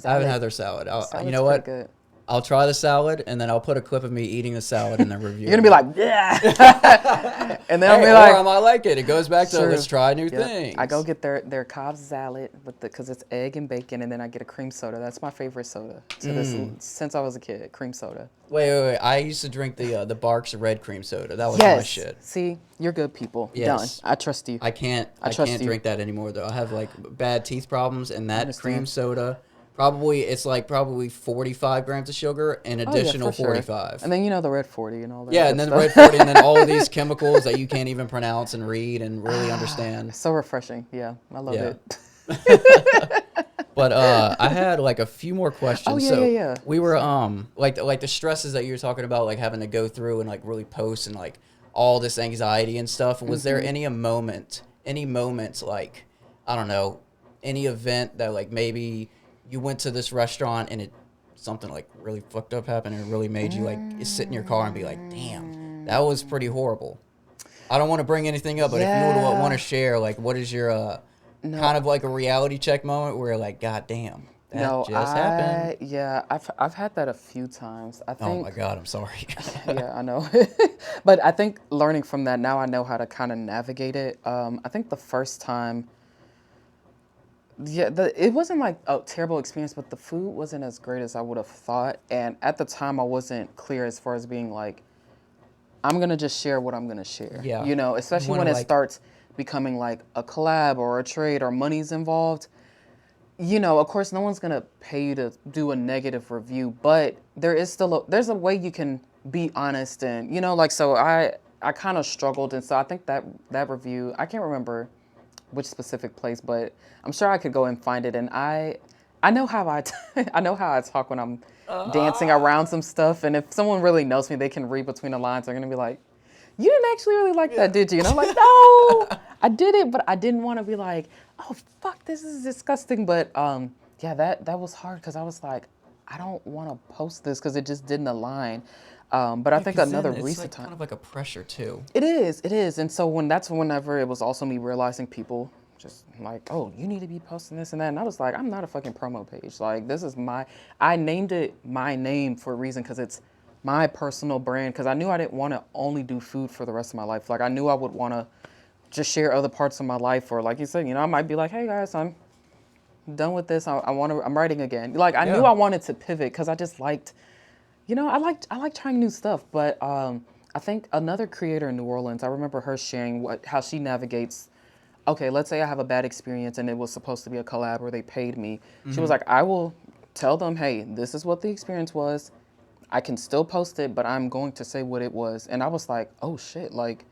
I haven't had their salad. Salad's you know what? good. I'll try the salad, and then I'll put a clip of me eating the salad and then review You're going to be like, yeah. And then I'll be like. Or I might like it. It goes back to let's try new things. I go get their Cobb salad because it's egg and bacon, and then I get a cream soda. That's my favorite soda since I was a kid, cream soda. Wait. I used to drink the Barks red cream soda. That was my shit. See, you're good people. Yes. Done. I trust you. I can't drink that anymore, though. I have like bad teeth problems, and that cream soda. It's probably 45 grams of sugar, an additional 45. Sure. And then the red 40 and all that. Yeah, and then the red 40, and then all of these chemicals that you can't even pronounce and read and really understand. So refreshing. Yeah, I love it. But I had like a few more questions. Yeah. We were like the stresses that you were talking about, like having to go through and like really post and like all this anxiety and stuff. Was there any moments like, I don't know, any event that like maybe you went to this restaurant and something like really fucked up happened and it really made you like sit in your car and be like, damn, that was pretty horrible. I don't want to bring anything up, but if you would want to share, like, what is your kind of like a reality check moment where you're like, God damn, that just happened? Yeah, I've had that a few times. I think. Oh my God, I'm sorry. Yeah, I know. But I think learning from that, now I know how to kind of navigate it. I think the first time. Yeah, it wasn't like a terrible experience, but the food wasn't as great as I would have thought. And at the time, I wasn't clear as far as being like, I'm going to just share what I'm going to share. Yeah. Especially when it starts becoming like a collab or a trade or money's involved. Of course, no one's going to pay you to do a negative review, but there is still there's a way you can be honest. And, so I kind of struggled. And so I think that review, I can't remember which specific place, but I'm sure I could go and find it. And I know how I talk when I'm dancing around some stuff. And if someone really knows me, they can read between the lines. They're gonna be like, "You didn't actually really like that, did you?" And I'm like, "No, I did it, but I didn't want to be like, oh fuck, this is disgusting. But yeah, that was hard because I was like, I don't want to post this because it just didn't align. But I think 'Cause another then it's recent like time. kind of like a pressure too. It is. And so whenever it was also me realizing people just like, oh, you need to be posting this and that. And I was like, I'm not a fucking promo page. Like, this is I named it my name for a reason because it's my personal brand. Because I knew I didn't want to only do food for the rest of my life. Like, I knew I would want to just share other parts of my life. Or like you said, I might be like, hey guys, I'm done with this. I'm writing again. Like, I knew I wanted to pivot because I just liked, I like trying new stuff. But I think another creator in New Orleans, I remember her sharing how she navigates. Okay, let's say I have a bad experience and it was supposed to be a collab or they paid me. She was like, I will tell them, hey, this is what the experience was. I can still post it, but I'm going to say what it was. And I was like, oh shit, like,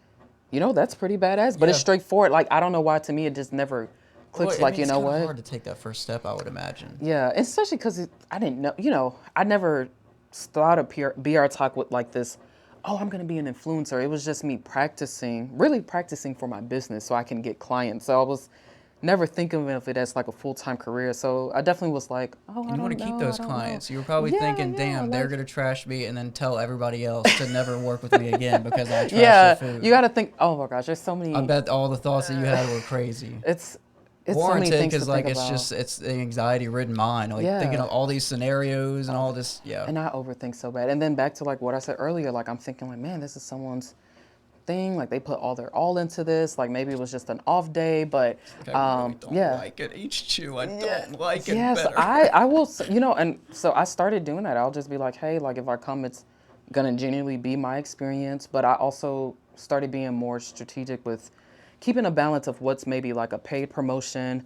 that's pretty badass. But it's straightforward. Like, I don't know why to me it just never clicks. Well, Like, it's kind of what? hard to take that first step, I would imagine. Yeah, especially because I didn't know, I never thought of BR talk with like this, oh, I'm going to be an influencer. It was just me really practicing for my business so I can get clients. So I was never thinking of it as like a full-time career. So I definitely was like, oh, And you want to keep those clients. You were probably thinking, damn, they're going to trash me and then tell everybody else to never work with me again because I trashed their food. You got to think, oh my gosh, there's so many. I bet all the thoughts that you had were crazy. It's warranted so many things because to like think about. it's the anxiety-ridden mind, like thinking of all these scenarios and all this. Yeah. And I overthink so bad. And then back to like what I said earlier, like I'm thinking like, man, this is someone's thing. Like they put their all into this. Like maybe it was just an off day, but I really don't like it. Each chew, I don't like it. Yes, better. I will. And so I started doing that. I'll just be like, hey, like if I come, it's gonna genuinely be my experience. But I also started being more strategic with keeping a balance of what's maybe like a paid promotion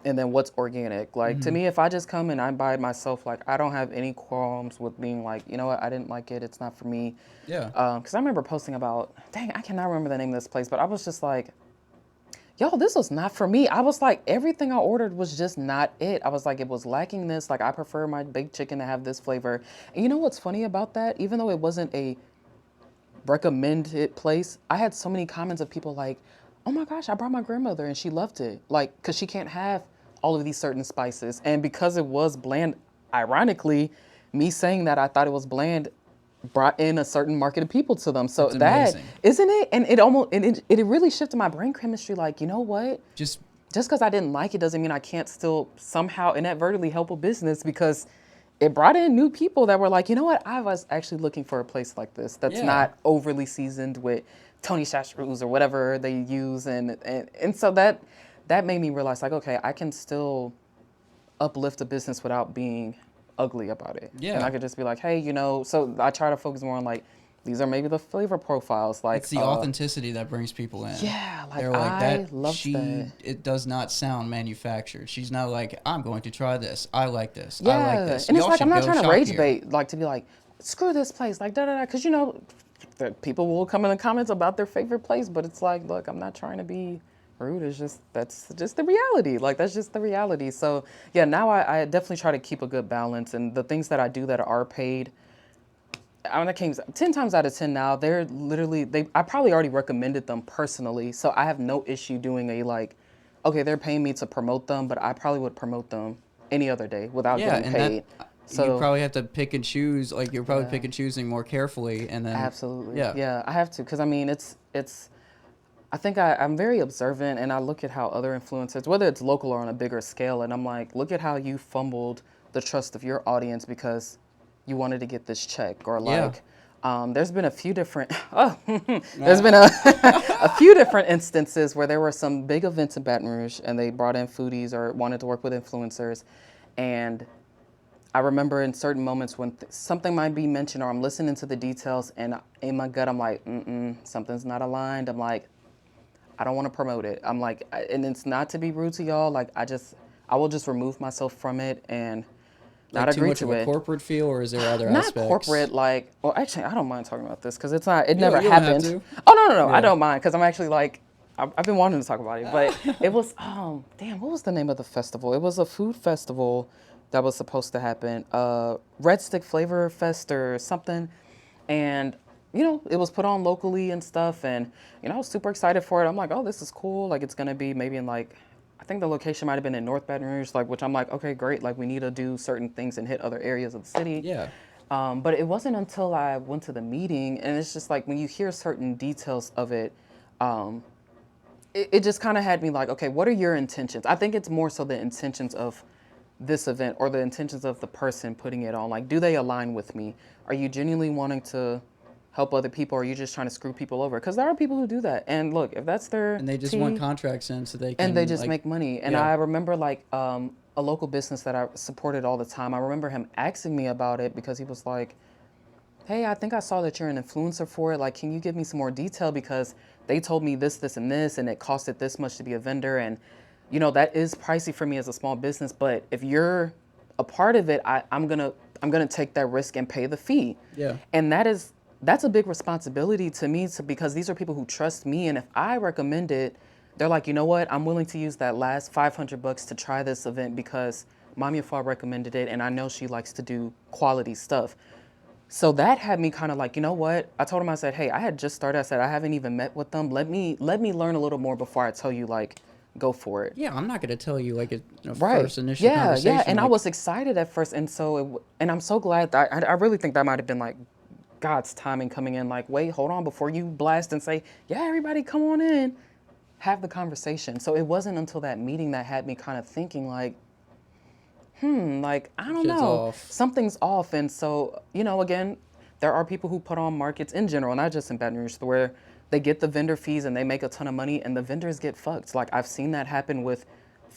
and then what's organic. Like to me, if I just come and I buy it myself, like I don't have any qualms with being like, you know what, I didn't like it. It's not for me. Yeah. Because I remember posting about, dang, I cannot remember the name of this place, but I was just like, yo, this was not for me. I was like, everything I ordered was just not it. I was like, it was lacking this. Like I prefer my baked chicken to have this flavor. And you know what's funny about that? Even though it wasn't a recommended place, I had so many comments of people like, oh my gosh, I brought my grandmother and she loved it. Like, because she can't have all of these certain spices. And because it was bland, ironically, me saying that I thought it was bland brought in a certain market of people to them. So that's amazing. Isn't it? And it really shifted my brain chemistry. Like, you know what? Just because I didn't like it doesn't mean I can't still somehow inadvertently help a business because it brought in new people that were like, you know what? I was actually looking for a place like this that's not overly seasoned with Tony Chachere's or whatever they use. And so that made me realize like, okay, I can still uplift a business without being ugly about it. Yeah. And I could just be like, hey, so I try to focus more on like, these are maybe the flavor profiles. Like it's the authenticity that brings people in. Yeah, like they're like I love that. It does not sound manufactured. She's not like, I'm going to try this. I like this. Yeah. I like this. And it's Y'all like I'm not should go trying to shop rage here. bait, like to be like, screw this place, like da da da, because that people will come in the comments about their favorite place, but it's like, look, I'm not trying to be rude. That's just the reality. Like that's just the reality. So yeah, now I definitely try to keep a good balance, and the things that I do that are paid, I mean, 10 times out of 10 now, they're literally, I probably already recommended them personally, so I have no issue doing okay, they're paying me to promote them, but I probably would promote them any other day without getting paid. So you probably have to pick and choose, like you're probably pick and choosing more carefully, and then absolutely, yeah, I have to, because I mean, I think I'm very observant, and I look at how other influencers, whether it's local or on a bigger scale, and I'm like, look at how you fumbled the trust of your audience because you wanted to get this check, or like, there's been a few different, there's been a few different instances where there were some big events in Baton Rouge, and they brought in foodies or wanted to work with influencers, and I remember in certain moments when something might be mentioned, or I'm listening to the details, and in my gut, I'm like, something's not aligned. I'm like, I don't want to promote it. I'm like, and it's not to be rude to y'all. Like, I will just remove myself from it and not agree to it. Too much of a corporate feel, or is there other aspects? Not corporate, like, well, actually, I don't mind talking about this because it's not, it never you don't happened. have to. Oh, no, I don't mind because I'm actually like, I've been wanting to talk about it, but it was, damn, what was the name of the festival? It was a food festival that was supposed to happen, Red Stick Flavor Fest or something, and it was put on locally and stuff, and I was super excited for it. I'm like, oh, this is cool. Like it's gonna be maybe in like I think the location might have been in North Baton Rouge, like, which I'm like, okay, great. Like, we need to do certain things and hit other areas of the city. Yeah. But it wasn't until I went to the meeting, and it's just like when you hear certain details of it, it just kind of had me like, okay, what are your intentions? I think it's more so the intentions of this event or the intentions of the person putting it on. Like, do they align with me? Are you genuinely wanting to help other people, or are you just trying to screw people over? Because there are people who do that. And look, if that's their And they just tea, want contracts in so they can. and they just like, make money. And yeah. I remember like a local business that I supported all the time. I remember him asking me about it because he was like, hey, I think I saw that you're an influencer for it. Like, can you give me some more detail? Because they told me this, this, and this, and it costed this much to be a vendor. And, you know, that is pricey for me as a small business. But if you're a part of it, I'm gonna take that risk and pay the fee. Yeah. And that's a big responsibility to me because these are people who trust me. And if I recommend it, they're like, you know what? I'm willing to use that last $500 to try this event because Maameefua recommended it, and I know she likes to do quality stuff. So that had me kind of like, you know what? I told him, I said, hey, I had just started. I said, I haven't even met with them. Let me learn a little more before I tell you, like, go for it. Yeah, I'm not going to tell you like a Right. first initial conversation. Yeah, and I like, was excited at first, and so and I'm so glad that I really think that might have been like God's timing coming in. Like, wait, hold on, before you blast and say, yeah, everybody, come on in, have the conversation. So it wasn't until that meeting that had me kind of thinking like, like, I don't Shit's know, off. something's off. And so, you know, again, there are people who put on markets in general, not just in Baton Rouge, where they get the vendor fees and they make a ton of money and the vendors get fucked. Like, I've seen that happen with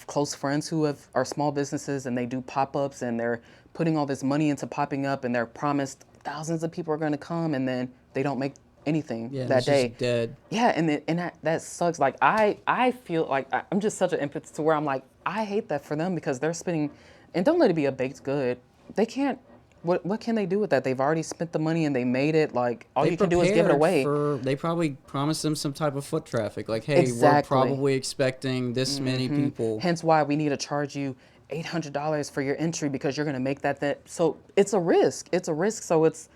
close friends who are small businesses, and they do pop-ups and they're putting all this money into popping up, and they're promised thousands of people are going to come, and then they don't make anything yeah, that it's day. just dead. Yeah, and that sucks. Like, I feel like I'm just such an impetus to where I'm like, I hate that for them because they're spending, and don't let it be a baked good. They can't, what can they do with that? They've already spent the money and they made it. Like, all you can do is give it away. They probably promised them some type of foot traffic. Like, hey, Exactly. we're probably expecting this many people. Hence why we need to charge you $800 for your entry because you're going to make that. So it's a risk. It's a risk. So it's,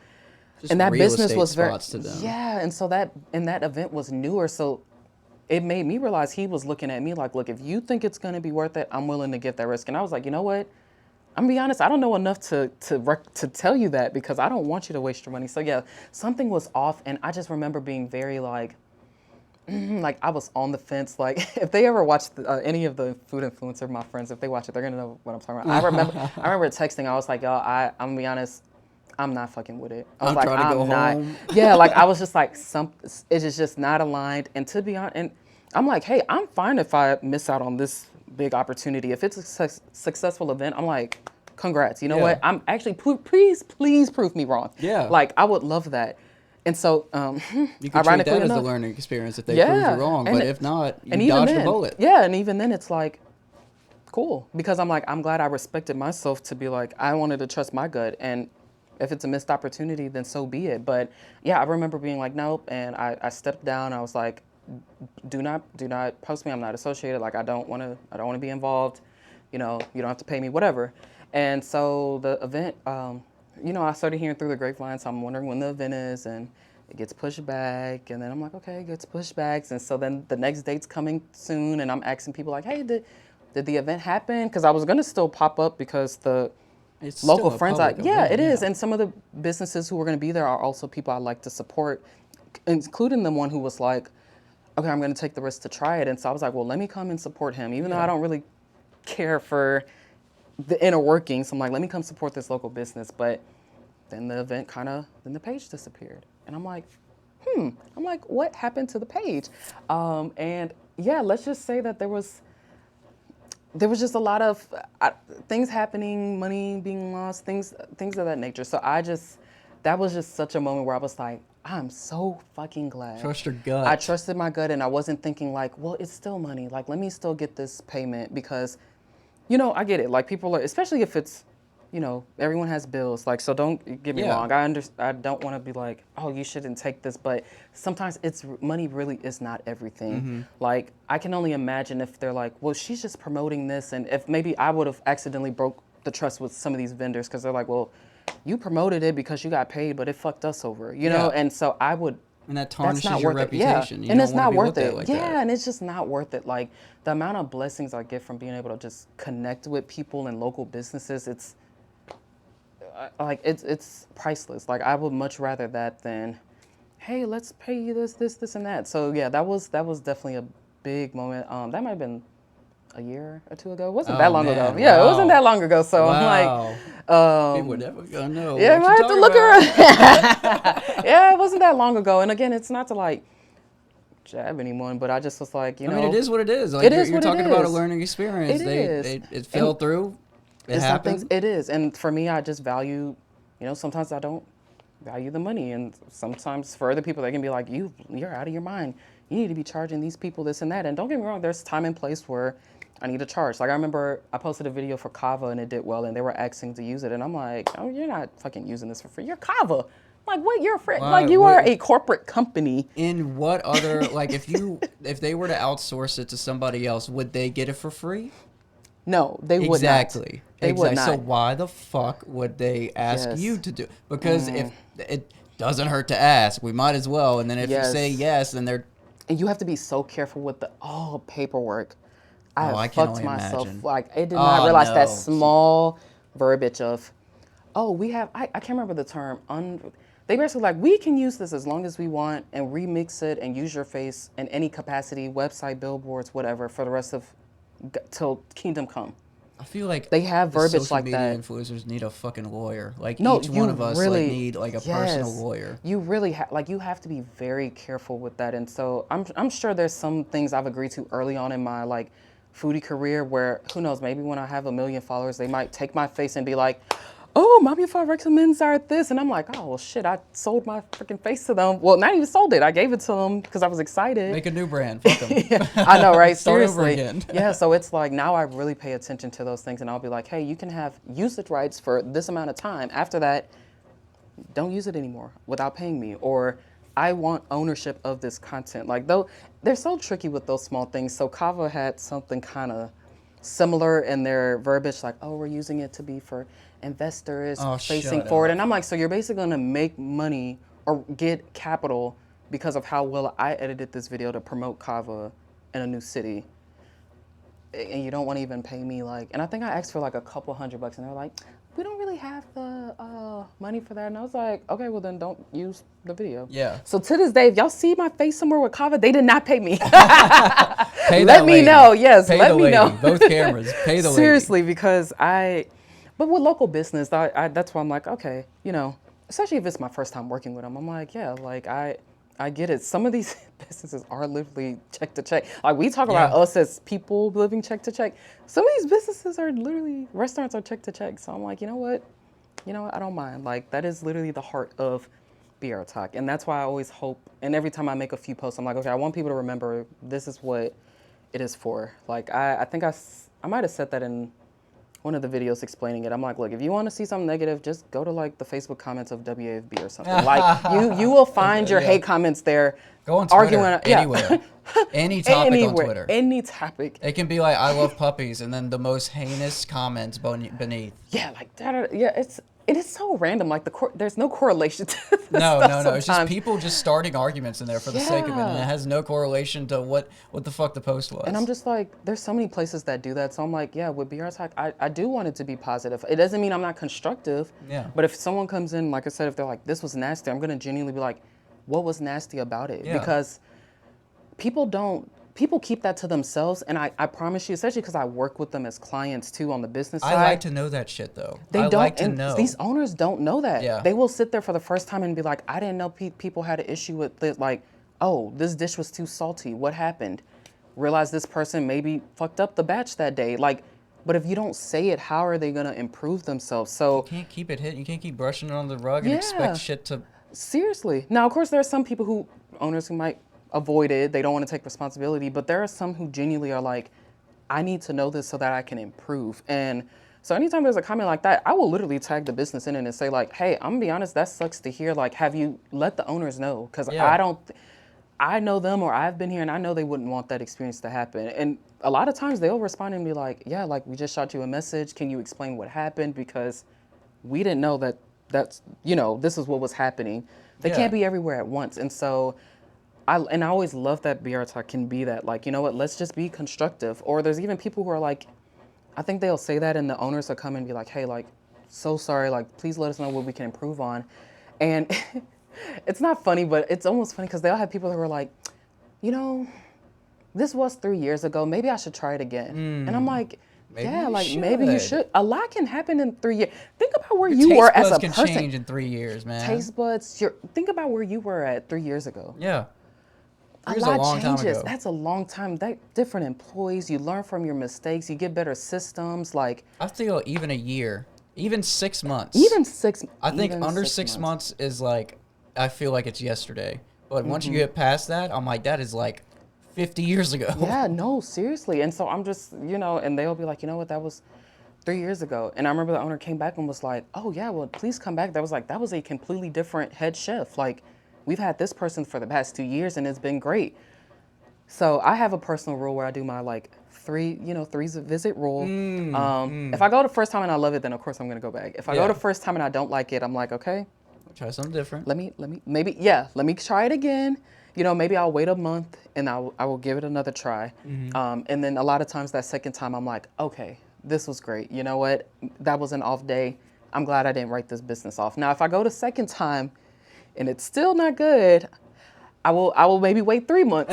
Just and that real business estate was very, spots to them. yeah. And so that event was newer. So it made me realize he was looking at me like, look, if you think it's going to be worth it, I'm willing to give that risk. And I was like, you know what? I'm gonna be honest, I don't know enough to tell you that because I don't want you to waste your money. So yeah, something was off, and I just remember being very like I was on the fence. Like, if they ever watch any of the food influencer, my friends, if they watch it, they're gonna know what I'm talking about. I remember texting. I was like, y'all, I'm gonna be honest, I'm not fucking with it. I was like, trying to go not. home. Yeah, like I was just like, it is just not aligned. And to be honest, and I'm like, hey, I'm fine if I miss out on this big opportunity. If it's a successful event, I'm like, congrats. You know what? I'm actually, please prove me wrong. Yeah. Like, I would love that. And so, You can treat that as a learning experience if they prove you wrong. But if not, you dodged a bullet. Yeah, and even then it's like, cool. Because I'm like, I'm glad I respected myself to be like, I wanted to trust my gut. And if it's a missed opportunity, then so be it. But yeah, I remember being like, nope. And I stepped down. I was like, do not post me. I'm not associated. Like, I don't want to be involved. You know, you don't have to pay me, whatever. And so the event, you know, I started hearing through the grapevine. So I'm wondering when the event is, and it gets pushed back. And then I'm like, okay, it gets pushed back. And so then the next date's coming soon. And I'm asking people like, hey, did the event happen? Because I was going to still pop up because It's local still a friends, public yeah, event, it is. And some of the businesses who were going to be there are also people I like to support, including the one who was like, okay, I'm going to take the risk to try it. And so I was like, well, let me come and support him, even though I don't really care for the inner workings. I'm like, let me come support this local business. But then the event then the page disappeared. And I'm like, what happened to the page? And yeah, let's just say that there was just a lot of things happening, money being lost, things of that nature. So that was just such a moment where I was like, I'm so fucking glad. Trust your gut. I trusted my gut, and I wasn't thinking like, well, it's still money. Like, let me still get this payment because, you know, I get it. Like, people are, especially if it's, you know, everyone has bills. Like, so don't get me wrong. I don't want to be like, oh, you shouldn't take this. But sometimes money really is not everything. Like, I can only imagine if they're like, well, she's just promoting this. And if maybe I would have accidentally broke the trust with some of these vendors because they're like, well, you promoted it because you got paid, but it fucked us over, you know? And so I would And that that's tarnishes not your worth it. Yeah, reputation. You and don't it's wanna not be worth looked at it. like Yeah, that. and it's just not worth it. Like the amount of blessings I get from being able to just connect with people and local businesses, it's like it's priceless. Like I would much rather that than, hey, let's pay you this, and that. So yeah, that was definitely a big moment. That might have been a year or two ago. It wasn't that Oh, long ago. man, Yeah, it wasn't wow. that long ago. So I'm like, Wow. People are never gonna know yeah, I what might you're have to talking look about. around. Yeah, it wasn't that long ago. And again, it's not to like jab anyone, but I just was like, I mean, it is what it is. Like it is you're what it talking about a is. learning experience. It is. It fell And through. It and some things, happened. it is. And for me, I just value, sometimes I don't value the money. And sometimes for other people, they can be like, you're out of your mind. You need to be charging these people this and that. And don't get me wrong, there's time and place where I need to charge. Like I remember I posted a video for Kava and it did well and they were asking to use it. And I'm like, oh, you're not fucking using this for free. You're Kava. I'm like, what? You're a friend. Why? Like you are a corporate company. In what other, like if they were to outsource it to somebody else, would they get it for free? No, they would not. Exactly. They would Exactly. So not. why the fuck would they ask Yes. you to do? Because if it doesn't hurt to ask, we might as well. And then if you say Yes. yes, then they're And you have to be so careful with the paperwork. I have I can fucked only myself. imagine. Like I did Oh, not realize that no. small verbiage of, we have. I can't remember the term. They basically like we can use this as long as we want and remix it and use your face in any capacity, website, billboards, whatever, for the rest of till kingdom come. I feel like They have the verbiage social like media that. influencers need a fucking lawyer. Like No, each you one of us really like need like a personal lawyer. You really you have to be very careful with that. And so I'm sure there's some things I've agreed to early on in my like foodie career where who knows, maybe when I have 1 million followers, they might take my face and be like, oh, Maameefua recommends are this. And I'm like, oh, well, shit, I sold my freaking face to them. Well, not even sold it. I gave it to them because I was excited. Make a new brand. Fuck 'em. I know, right? Start over Seriously. again. Yeah, so it's like now I really pay attention to those things and I'll be like, hey, you can have usage rights for this amount of time. After that, don't use it anymore without paying me. Or I want ownership of this content. Like though they're so tricky with those small things. So Kava had something kind of similar in their verbiage, like, oh, we're using it to be for investors facing shut forward. up. And I'm like, so you're basically gonna make money or get capital because of how well I edited this video to promote Kava in a new city. And you don't want to even pay me like, and I think I asked for like a couple $100 and they're like, we don't really have the money for that. And I was like, okay, well then don't use the video. Yeah. So to this day, if y'all see my face somewhere with Kava, they did not pay me. Pay Let that me lady. know. Yes, Pay let the me lady. know. Both cameras. Pay the lady. Seriously, because but with local business, that's why I'm like, okay, especially if it's my first time working with them, I'm like, yeah, like I get it. Some of these businesses are literally check to check. Like we talk about Yeah. us as people living check to check. Some of these businesses are literally, restaurants are check to check. So I'm like, you know what? I don't mind. Like that is literally the heart of BR Talk. And that's why I always hope, and every time I make a few posts, I'm like, okay, I want people to remember this is what it is for. Like I think I might have said that in one of the videos explaining it. I'm like, look, if you want to see something negative, just go to like the Facebook comments of WAFB or something. Like you will find your hate comments there. Go on Twitter. Arguing, Anywhere. Any topic on Twitter. Any topic. It can be like, I love puppies, and then the most heinous comments beneath. Yeah, like that. Yeah, it's so random. Like there's no correlation to this No. stuff It's just sometimes. people just starting arguments in there for the sake of it, and it Yeah. has no correlation to what the fuck the post was. And I'm just like, there's so many places that do that. So I'm like, yeah, with BR Talk, I do want it to be positive. It doesn't mean I'm not constructive. Yeah. But if someone comes in, like I said, if they're like, this was nasty, I'm gonna genuinely be like, what was nasty about it? Yeah. Because people keep that to themselves, and I promise you, especially because I work with them as clients too on the business side. I like to know that shit though. They I don't, like to and know. these owners don't know that. Yeah. They will sit there for the first time and be like, I didn't know people had an issue with this. Like, oh, this dish was too salty. What happened? Realize this person maybe fucked up the batch that day. Like, but if you don't say it, how are they gonna improve themselves? So You can't keep it hidden. You can't keep brushing it on the rug and Yeah. expect shit to. seriously. Now, of course, there are some owners who might avoid it. They don't want to take responsibility, but there are some who genuinely are like, I need to know this so that I can improve. And so anytime there's a comment like that, I will literally tag the business in it and say like, hey, I'm gonna be honest, that sucks to hear. Like, have you let the owners know? Because Yeah. I know them, or I've been here and I know they wouldn't want that experience to happen. And a lot of times they'll respond and be like, yeah, like we just shot you a message. Can you explain what happened? Because we didn't know that that's, this is what was happening. They Yeah. can't be everywhere at once. And so I always love that BR Talk can be that, like, you know what, let's just be constructive. Or there's even people who are like, I think they'll say that and the owners will come and be like, hey, like, so sorry, like, please let us know what we can improve on. And it's not funny, but it's almost funny because they'll have people who are like, this was 3 years ago. Maybe I should try it again. And I'm like, maybe you should. A lot can happen in 3 years. Think about where you were as a person. Taste buds can change in 3 years, man. Taste buds. Think about where you were at 3 years ago. Yeah. A lot changes. That's a long time. Different employees. You learn from your mistakes. You get better systems. Like, I feel even a year, even 6 months. I think under 6 months is like, I feel like it's yesterday. But once you get past that, I'm like, that is like 50 years ago. Yeah, no, seriously. And so I'm just, and they'll be like, you know what, that was 3 years ago. And I remember the owner came back and was like, oh yeah, well, please come back. That was a completely different head chef. Like, we've had this person for the past 2 years and it's been great. So I have a personal rule where I do my like three's a visit rule. If I go the first time and I love it, then of course I'm gonna go back. If I go the first time and I don't like it, I'm like, okay, try something different. Let me try it again. Maybe I'll wait a month and I will give it another try. And then a lot of times that second time I'm like, okay, this was great. You know what? That was an off day. I'm glad I didn't write this business off. Now, if I go the second time and it's still not good, I will maybe wait 3 months,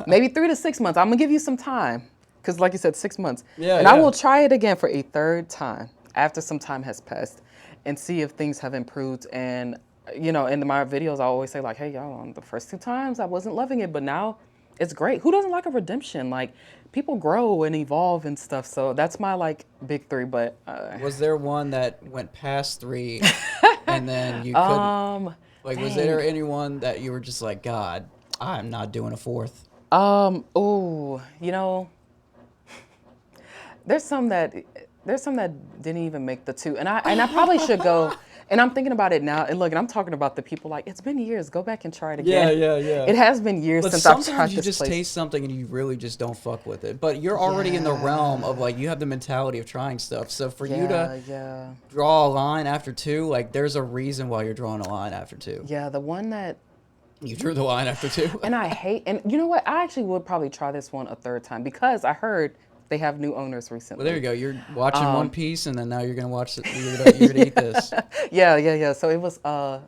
maybe 3 to 6 months. I'm gonna give you some time, because like you said, 6 months. I will try it again for a third time after some time has passed, and see if things have improved. And in my videos, I always say like, hey y'all, on the first 2 times I wasn't loving it, but now it's great. Who doesn't like a redemption? Like, people grow and evolve and stuff. So that's my like big 3. But was there one that went past 3 and then you couldn't? Like, was there anyone that you were just like, God, I'm not doing a 4th? There's some that didn't even make the 2, and I probably should go. And I'm thinking about it now, and look, and I'm talking about the people like, it's been years, go back and try it again. Yeah. It has been years since I've tried this place. Sometimes you just taste something and you really just don't fuck with it. But you're already in the realm of like, you have the mentality of trying stuff. So for you to draw a line after 2, like, there's a reason why you're drawing a line after 2. Yeah, the one that you drew the line after 2. And I hate, and you know what? I actually would probably try this one a third time, because I heard they have new owners recently. Well, there you go. You're watching One Piece, and then now you're gonna watch it. You're gonna eat this. Yeah. So it was. I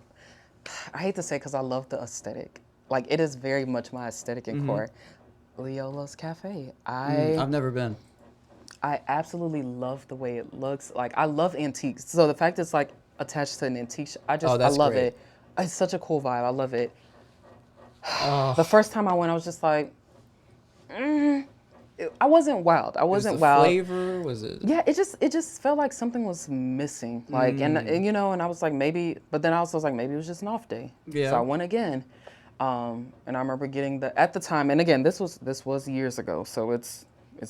hate to say, because I love the aesthetic. Like, it is very much my aesthetic and core. Leola's Cafe. I've never been. I absolutely love the way it looks. Like, I love antiques. So the fact it's like attached to an antique, I love great. it. It's such a cool vibe. I love it. The first time I went, I was just like, I wasn't wild. Was the flavor? Was it? Yeah, it just felt like something was missing. Like, and I was like, maybe, but then I also was like, maybe it was just an off day. Yeah. So I went again, and I remember getting at the time, and again, this was years ago, so it's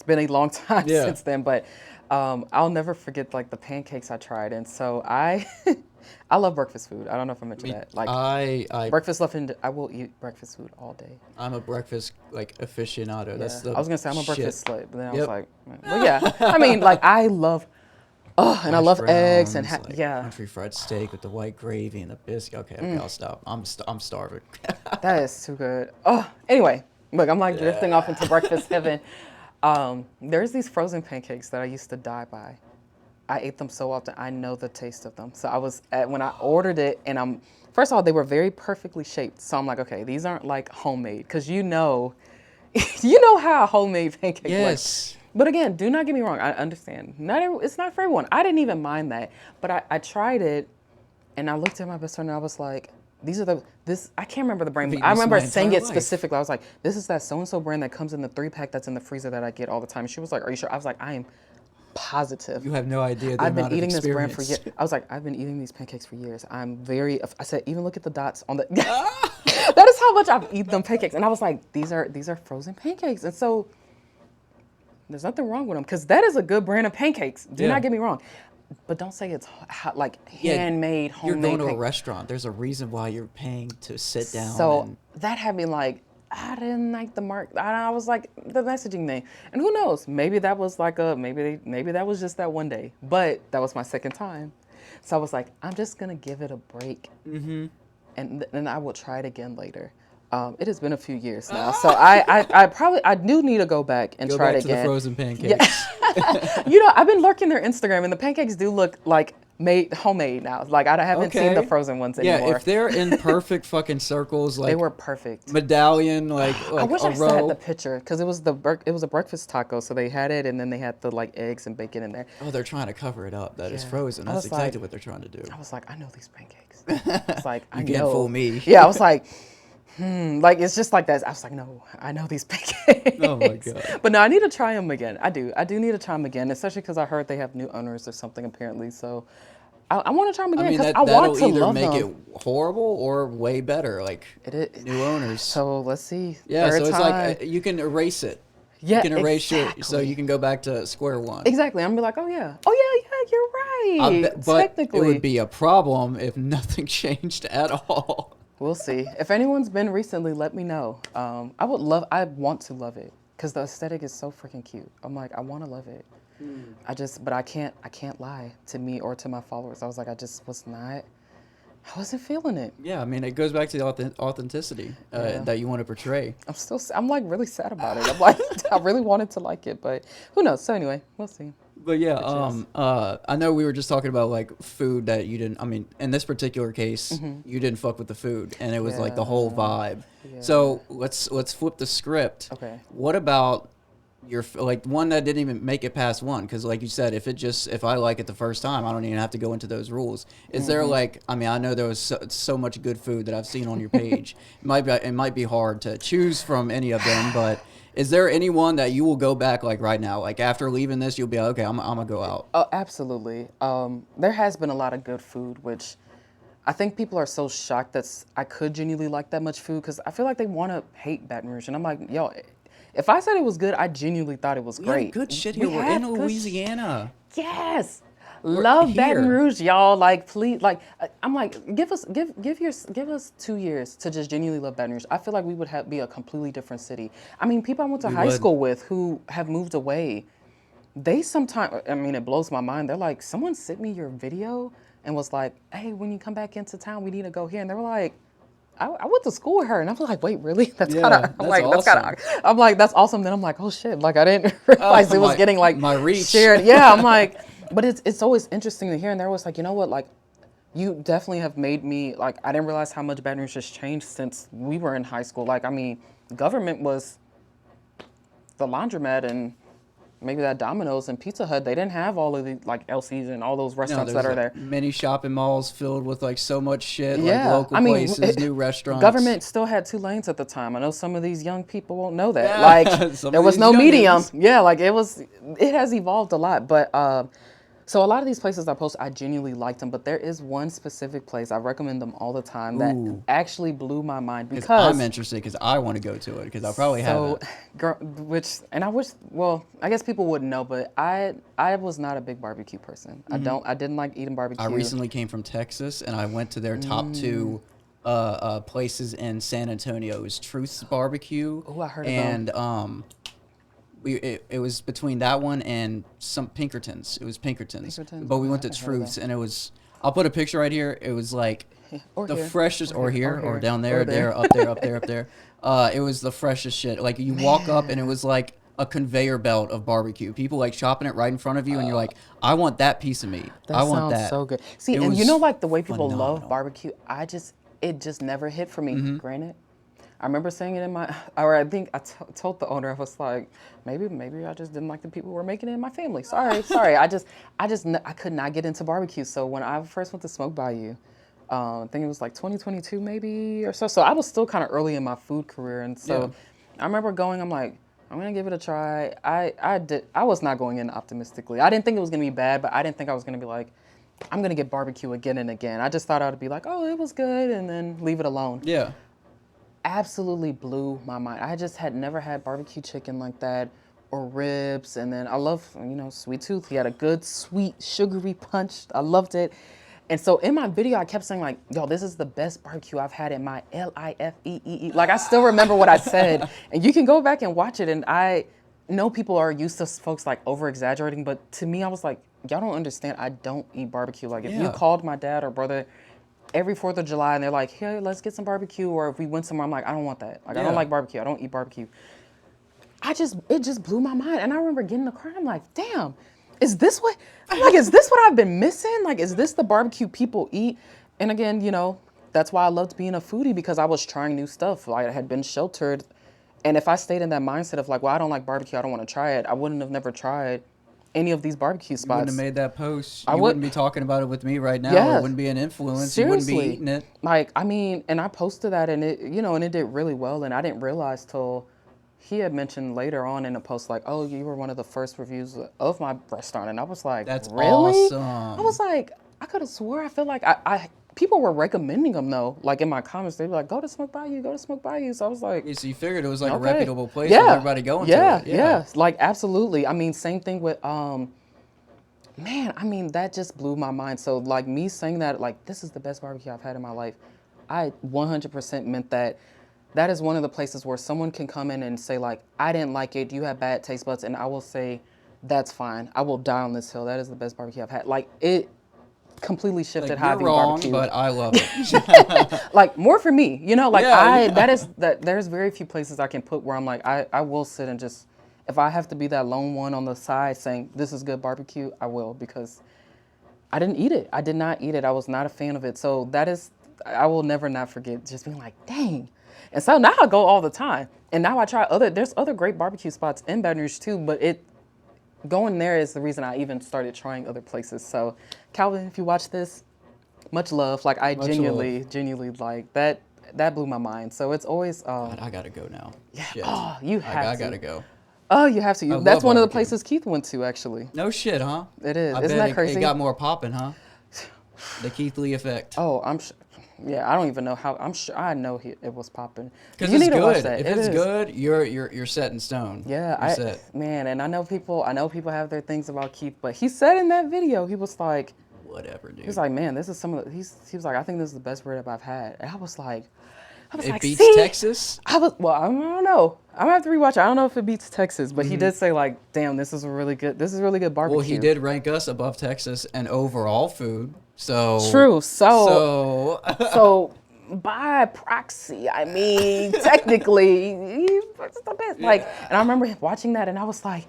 been a long time since then. But I'll never forget like the pancakes I tried, and so I love breakfast food. I don't know if I mentioned that. Like, I breakfast I will eat breakfast food all day. I'm a breakfast like aficionado. Yeah. That's the I was gonna say I'm a breakfast slut, but then I was like, well, yeah. I mean, like, I love, and I love eggs and country fried steak with the white gravy and the biscuit. Okay, I'll stop. I'm starving. That is too good. Anyway, look, I'm like drifting off into breakfast heaven. There's these frozen pancakes that I used to die by. I ate them so often, I know the taste of them. So when I ordered it, and first of all, they were very perfectly shaped. So I'm like, okay, these aren't like homemade, because you know how a homemade pancake looks. But again, do not get me wrong, I understand. It's not for everyone. I didn't even mind that. But I tried it, and I looked at my best friend, and I was like, I can't remember the brand, but I remember saying it specifically. I was like, this is that so-and-so brand that comes in the 3-pack that's in the freezer that I get all the time. And she was like, are you sure? I was like, I am positive. You have no idea. I've been eating this brand for years. I was like, I've been eating these pancakes for years. I said, even look at the dots on the. That is how much I've eaten them pancakes. And I was like, these are frozen pancakes. And so there's nothing wrong with them, because that is a good brand of pancakes. Do not get me wrong. But don't say it's like handmade, homemade. You're going to a restaurant. There's a reason why you're paying to sit down. So that had me like, I didn't like the mark. I was like, the messaging thing. And who knows? Maybe that was like maybe that was just that one day. But that was my second time. So I was like, I'm just gonna give it a break, and then I will try it again later. It has been a few years now, so I do need to go back and try it again. Go back to the frozen pancakes. Yeah. I've been lurking their Instagram, and the pancakes do look like homemade now. Like I haven't seen the frozen ones anymore. Yeah, if they're in perfect fucking circles, like they were perfect. Medallion, like I wish a I still row. had the picture because it was a breakfast taco, so they had it, and then they had the like eggs and bacon in there. Oh, they're trying to cover it up. That it's frozen. That's exactly what they're trying to do. I was like, I know these pancakes. It's like I know. You can't fool me. Yeah, I was like. Like it's just like that. I was like, no, I know these pancakes. Oh my god! But no, I need to try them again. I do need to try them again, especially because I heard they have new owners or something apparently. So I want to try them again because I want to love them. That'll either make it horrible or way better. Like new owners. So let's see. Yeah, so it's like you can erase it. Yeah, you can erase it so you can go back to square one. Exactly. I'm gonna be like, oh yeah, you're right. But technically, it would be a problem if nothing changed at all. We'll see. If anyone's been recently, let me know. I want to love it because the aesthetic is so freaking cute. I'm like, I want to love it. But I can't lie to me or to my followers. I was like, I wasn't feeling it. Yeah, I mean, it goes back to the authenticity that you want to portray. I'm like really sad about it. I'm like, I really wanted to like it, but who knows? So anyway, we'll see. But yeah, I know we were just talking about like food that you didn't. I mean, in this particular case, you didn't fuck with the food, and it was like the whole vibe. Yeah. So let's flip the script. Okay. What about your one that didn't even make it past one? Because like you said, if I like it the first time, I don't even have to go into those rules. Is there like? I mean, I know there was so much good food that I've seen on your page. It might be hard to choose from any of them, but. Is there anyone that you will go back like right now? Like after leaving this, you'll be like, okay, I'm gonna go out. Oh, absolutely. There has been a lot of good food, which I think people are so shocked that I could genuinely like that much food because I feel like they want to hate Baton Rouge, and I'm like, yo, if I said it was good, I genuinely thought it was great. We have good shit here. We're in Louisiana. Yes. Love Baton Rouge, y'all. Like, please, like, I'm like, give us 2 years to just genuinely love Baton Rouge. I feel like we would be a completely different city. I mean, people I went to high school with who have moved away, they sometimes, I mean, it blows my mind. They're like, someone sent me your video and was like, hey, when you come back into town, we need to go here. And they were like, I went to school with her, and I was like, wait, really? That's awesome. I'm like, that's awesome. Then I'm like, oh shit, like I didn't realize it was getting like my reach shared. Yeah, I'm like. But it's always interesting to hear, and they're always like, you know what, like, you definitely have made me, like, I didn't realize how much Baton Rouge has changed since we were in high school. Like, I mean, government was the laundromat and maybe that Domino's and Pizza Hut. They didn't have all of the, like, LCs and all those restaurants that are there. Many shopping malls filled with, like, so much shit, like local places, new restaurants. Government still had 2 lanes at the time. I know some of these young people won't know that. Like, there was no medium. Yeah, like, it has evolved a lot. But, so a lot of these places I post, I genuinely liked them, but there is one specific place, I recommend them all the time, that actually blew my mind because I'm interested because I want to go to it because I probably haven't. I guess people wouldn't know, but I was not a big barbecue person. I didn't like eating barbecue. I recently came from Texas and I went to their top 2 places in San Antonio. It was Truth's Barbecue. Oh, I heard of them. It was between that one and some Pinkertons. It was Pinkertons. But we went to Truth's and it was, I'll put a picture right here. It was like freshest, or down there, up there. It was the freshest shit. Like you walk up and it was like a conveyor belt of barbecue. People like chopping it right in front of you and you're like, I want that piece of meat. I want that. That sounds so good. See, and you know, like the way people love barbecue, it just never hit for me. Granted, I remember saying it I think I told the owner, I was like, maybe I just didn't like the people who were making it in my family. Sorry. I could not get into barbecue. So when I first went to Smoke Bayou, I think it was like 2022 maybe or so. So I was still kind of early in my food career. And so I remember going, I'm like, I'm going to give it a try. I was not going in optimistically. I didn't think it was going to be bad, but I didn't think I was going to be like, I'm going to get barbecue again and again. I just thought I would be like, oh, it was good, and then leave it alone. Yeah. Absolutely blew my mind. I just had never had barbecue chicken like that or ribs. And then I love, Sweet Tooth. He had a good, sweet, sugary punch. I loved it. And so in my video, I kept saying like, yo, this is the best barbecue I've had in my LIFEEE. Like I still remember what I said. And you can go back and watch it. And I know people are used to folks like over exaggerating, but to me, I was like, y'all don't understand. I don't eat barbecue. Like, if you called my dad or brother every 4th of July and they're like, hey, let's get some barbecue, or if we went somewhere, I'm like, I don't want that. Like, I don't like barbecue. I don't eat barbecue. It just blew my mind. And I remember getting in the car, I'm like, damn, is this what I've been missing? Like, is this the barbecue people eat? And again, you know, that's why I loved being a foodie, because I was trying new stuff. Like, I had been sheltered. And if I stayed in that mindset of like, well, I don't like barbecue, I don't want to try it, I wouldn't have never tried any of these barbecue spots. You wouldn't have made that post. You wouldn't be talking about it with me right now. Yeah. It wouldn't be an influence. Seriously. You wouldn't be eating it. Like, I mean, and I posted that, and it, you know, and it did really well. And I didn't realize till he had mentioned later on in a post, like, oh, you were one of the first reviews of my restaurant. And I was like, that's really? Awesome. I was like, I could have swore, I feel like people were recommending them though. Like, in my comments, they'd be like, go to Smoke Bayou, go to Smoke Bayou. So I was like, so you figured it was like a reputable place for everybody going to it. Yeah, like, absolutely. I mean, same thing with, man, I mean, that just blew my mind. So, like, me saying that, like, this is the best barbecue I've had in my life, I 100% meant that. That is one of the places where someone can come in and say, like, I didn't like it, you have bad taste buds, and I will say, that's fine. I will die on this hill. That is the best barbecue I've had. Like, it completely shifted like, how I view You're barbecue. wrong, but I love it. Like, more for me, you know, like, there's very few places I can put where I'm like, I will sit and just, if I have to be that lone one on the side saying, this is good barbecue, I will, because I didn't eat it. I did not eat it. I was not a fan of it. So that is, I will never not forget just being like, dang. And so now I go all the time. And now I try there's other great barbecue spots in Baton Rouge too, but going there is the reason I even started trying other places. So Calvin, if you watch this, much love. Like, I genuinely like that blew my mind. So it's always, God, I gotta go now. Yeah. Shit. Oh, you have to. I gotta go. Oh, you have to. That's one of the places Keith went to, actually. No shit, huh? It is. Isn't that crazy? It got more popping, huh? The Keith Lee effect. Oh, I'm sure. Yeah, I don't even know how. I'm sure. I know it was popping. Because it's good. If it's good, you're set in stone. Yeah, man, and I know people have their things about Keith, but he said in that video, he was like, whatever, dude. He was like, man, this is some of the. He was like, I think this is the best rib I've had. And I was like, it beats Texas? I don't know. I'm gonna have to rewatch it. I don't know if it beats Texas, but he did say, like, damn, this is really good barbecue. Well, he did rank us above Texas in overall food. So true. So by proxy, I mean, technically, it's the best. Yeah. Like, and I remember watching that, and I was like,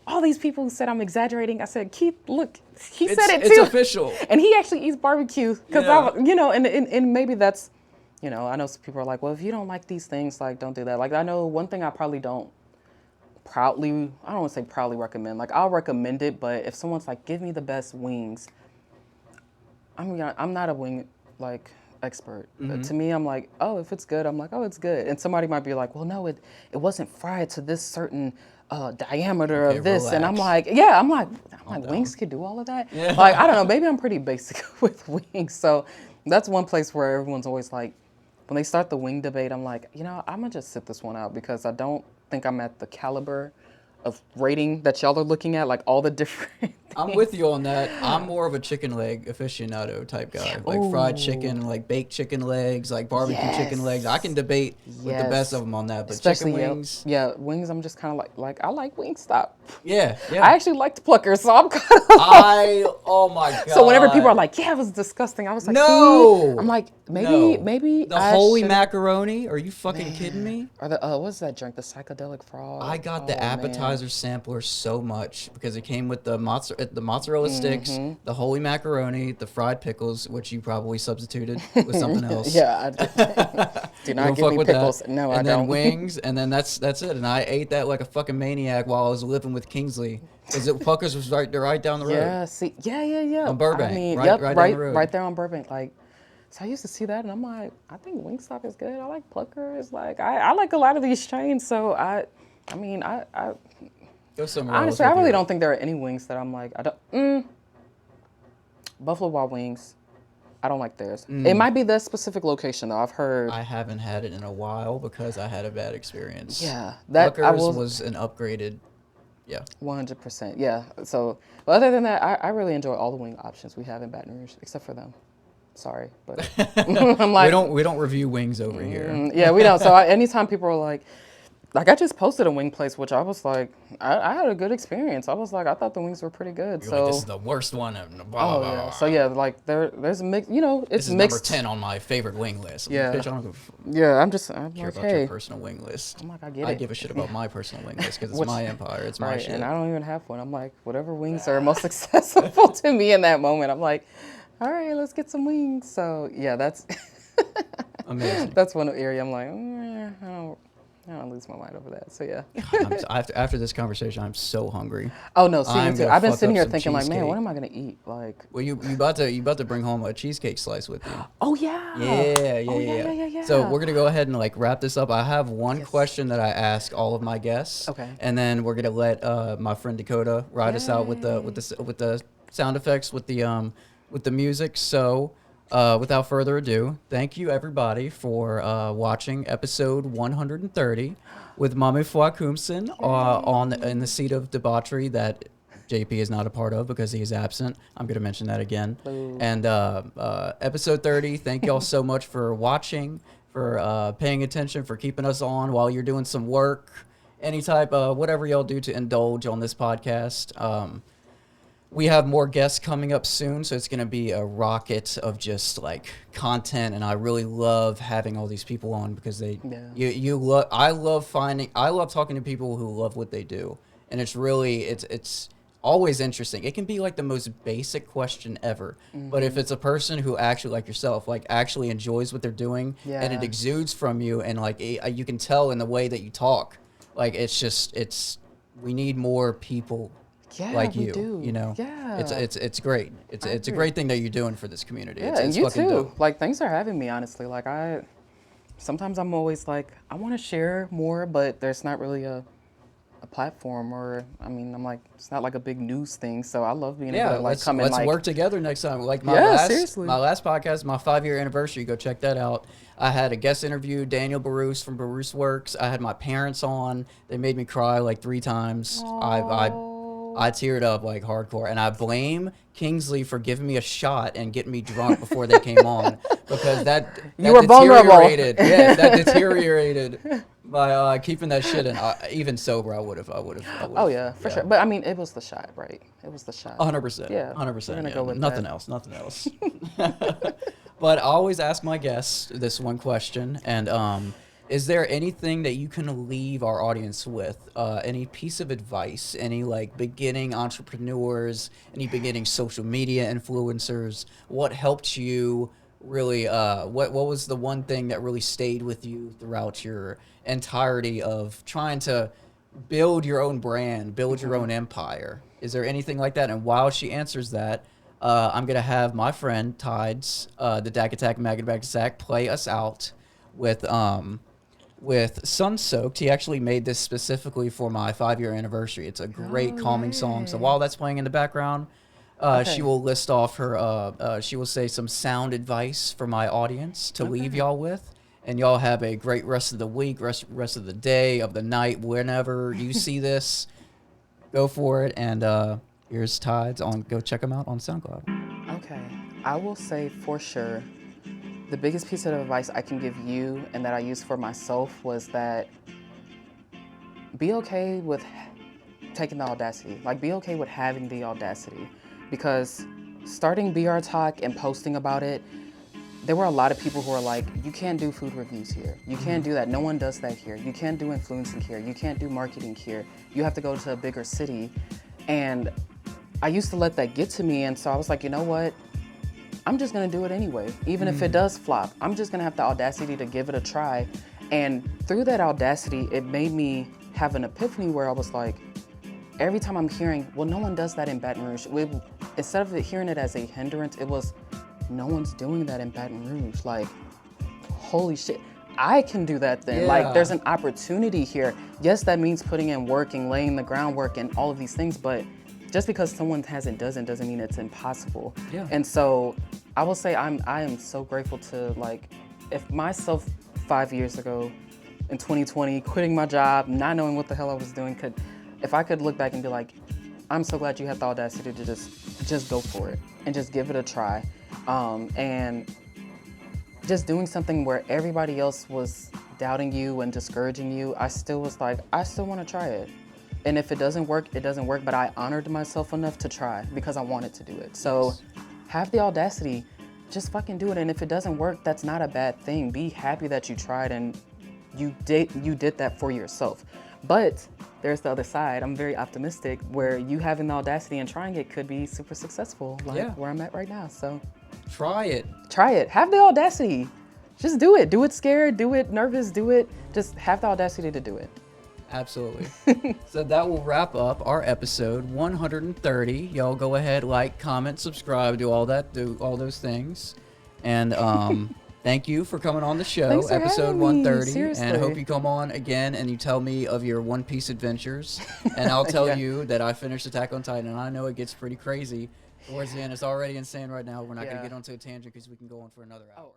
all these people who said I'm exaggerating. I said, Keith, look, he said it too. It's official. And he actually eats barbecue because and maybe that's, you know, I know some people are like, well, if you don't like these things, like, don't do that. Like, I know one thing I probably don't I don't want to say proudly recommend. Like, I'll recommend it, but if someone's like, give me the best wings, I'm not a wing, like, expert. Mm-hmm. To me, I'm like, oh, if it's good, I'm like, oh, it's good. And somebody might be like, well, no, it wasn't fried to this certain diameter of this. Relax. And I'm like, wings could do all of that? Yeah. Like, I don't know, maybe I'm pretty basic with wings. So that's one place where everyone's always like, when they start the wing debate, I'm like, you know, I'm going to just sit this one out because I don't think I'm at the caliber of rating that y'all are looking at, like all the different things. I'm with you on that. I'm more of a chicken leg aficionado type guy. Like fried chicken, like baked chicken legs, like barbecue chicken legs. I can debate with the best of them on that, but especially chicken wings. Yeah, wings, I'm just kind of like I like Wingstop. Yeah. I actually liked Plucker, so I'm kind of oh my God. So whenever people are like, yeah, it was disgusting, I was like, no. I'm like, maybe the holy macaroni? Are you fucking kidding me? Or the what's that drink? The psychedelic frog. I got the appetizer sampler so much because it came with the mozzarella sticks, the holy macaroni, the fried pickles, which you probably substituted with something else. Yeah, do not give me pickles. That. No, and I don't. And then wings, and then that's it. And I ate that like a fucking maniac while I was living with Kingsley. Because Puckers was right down the road. Yeah, see, yeah. On Burbank, I mean, right down the road. Right there on Burbank. Like, so I used to see that, and I'm like, I think Wingstop is good. I like Pluckers. Like, I like a lot of these chains. So I go somewhere honestly, else. I really don't think there are any wings that I'm like, I don't. Buffalo Wild Wings, I don't like theirs. It might be this specific location though. I've heard. I haven't had it in a while because I had a bad experience. Yeah, Pluckers was an upgraded. Yeah. 100%. Yeah. So, but other than that, I really enjoy all the wing options we have in Baton Rouge, except for them. Sorry, but I'm like, we don't review wings over here. Yeah, we don't. So anytime people are like, Like, I just posted a wing place, which I was like, I had a good experience. I was like, I thought the wings were pretty good. You're so like, this is the worst one. And blah, oh blah, yeah. blah. So yeah, like there's a mix. You know, it's This is mixed. number 10 on my favorite wing list. Yeah. Bitch, I don't Yeah, I'm care like, about hey, your personal wing list. I'm like, I get I it. give a shit about my personal wing list because it's Which- my empire. It's my right, shit. and I don't even have one. I'm like, whatever wings are most accessible to me in that moment. I'm like, all right, let's get some wings. So yeah, that's Amazing. that's one area I'm like, I don't lose my mind over that. So yeah. After this conversation, I'm so hungry. Oh no, see I'm me too. gonna I've been fuck sitting up here some thinking like, man, cheesecake. what am I gonna eat? Like, Well, you about to bring home a cheesecake slice with you. oh yeah. Yeah. So we're gonna go ahead and like wrap this up. I have one Yes. question that I ask all of my guests. Okay. And then we're gonna let my friend Dakota ride us out with the sound effects with the music. So without further ado, thank you everybody for watching episode 130 with Maameefua in the seat of debauchery that JP is not a part of because he is absent. I'm going to mention that again. Boo. And episode 30, thank y'all so much for watching, for paying attention, for keeping us on while you're doing some work, any type of whatever y'all do to indulge on this podcast. We have more guests coming up soon, so it's going to be a rocket of just like content, and I really love having all these people on because I love talking to people who love what they do, and it's always interesting. It can be like the most basic question ever, but if it's a person who actually, like yourself, like actually enjoys what they're doing, and it exudes from you, and like you can tell in the way that you talk, like we need more people. Yeah, Like we you, do. you know, Yeah. it's great. It's a agree. great thing that you're doing for this community. Yeah, it's and you fucking too. dope. Like, thanks for having me, honestly. Like, sometimes I'm always like, I want to share more, but there's not really a platform, or, I mean, I'm like, it's not like a big news thing, so I love being able to, like, come and, let's like, work together next time. Like seriously. my last podcast, my 5-year anniversary. Go check that out. I had a guest interview, Daniel Baruch from Baruch Works. I had my parents on. They made me cry like 3 times. I teared up like hardcore, and I blame Kingsley for giving me a shot and getting me drunk before they came on because that You were vulnerable. Yes, that deteriorated by keeping that shit in. Even sober, I would have. Oh, yeah, for sure. But, I mean, it was the shot, right? It was the shot. 100%. Yeah, 100%. we're gonna go with nothing that. else. Nothing else. But I always ask my guests this one question, and is there anything that you can leave our audience with? Any piece of advice? Any like beginning entrepreneurs? Any beginning social media influencers? What helped you really? What was the one thing that really stayed with you throughout your entirety of trying to build your own brand, build your own empire? Is there anything like that? And while she answers that, I'm gonna have my friend Tides, the Dak Attack Maggot Zach, play us out with Sun Soaked. He actually made this specifically for my 5-year anniversary. It's a great calming song. So while that's playing in the background, she will list off her, she will say some sound advice for my audience to leave y'all with. And y'all have a great rest of the week, rest of the day, of the night, whenever you see this. Go for it. And here's Tides on. Go check them out on SoundCloud. Okay. I will say for sure, the biggest piece of advice I can give you and that I used for myself was that be okay with taking the audacity. Like, be okay with having the audacity. Because starting BR Talk and posting about it, there were a lot of people who were like, you can't do food reviews here. You can't do that. No one does that here. You can't do influencing here. You can't do marketing here. You have to go to a bigger city. And I used to let that get to me. And so I was like, you know what? I'm just gonna do it anyway. Even if it does flop, I'm just gonna have the audacity to give it a try. And through that audacity, it made me have an epiphany where I was like, every time I'm hearing, well, no one does that in Baton Rouge. Instead of hearing it as a hindrance, it was, no one's doing that in Baton Rouge. Like, holy shit, I can do that then. Yeah. Like, there's an opportunity here. Yes, that means putting in work and laying the groundwork and all of these things, but just because someone doesn't mean it's impossible. Yeah. And so I will say I am so grateful to, like, if myself 5 years ago in 2020, quitting my job, not knowing what the hell I was doing, if I could look back and be like, I'm so glad you had the audacity to just go for it and just give it a try. And just doing something where everybody else was doubting you and discouraging you, I still was like, I still want to try it. And if it doesn't work, it doesn't work, but I honored myself enough to try because I wanted to do it. So have the audacity, just fucking do it. And if it doesn't work, that's not a bad thing. Be happy that you tried and you did that for yourself. But there's the other side. I'm very optimistic where you having the audacity and trying it could be super successful, like where I'm at right now. So try it. Try it. Have the audacity. Just do it. Do it scared, do it nervous, do it. Just have the audacity to do it. Absolutely. So that will wrap up our episode 130. Y'all go ahead, like, comment, subscribe, do all that, do all those things. And thank you for coming on the show, Thanks for episode having 130. me. Seriously. And I hope you come on again and you tell me of your One Piece adventures. And I'll tell you that I finished Attack on Titan, and I know it gets pretty crazy towards the end. It's already insane right now. We're not going to get onto a tangent because we can go on for another hour.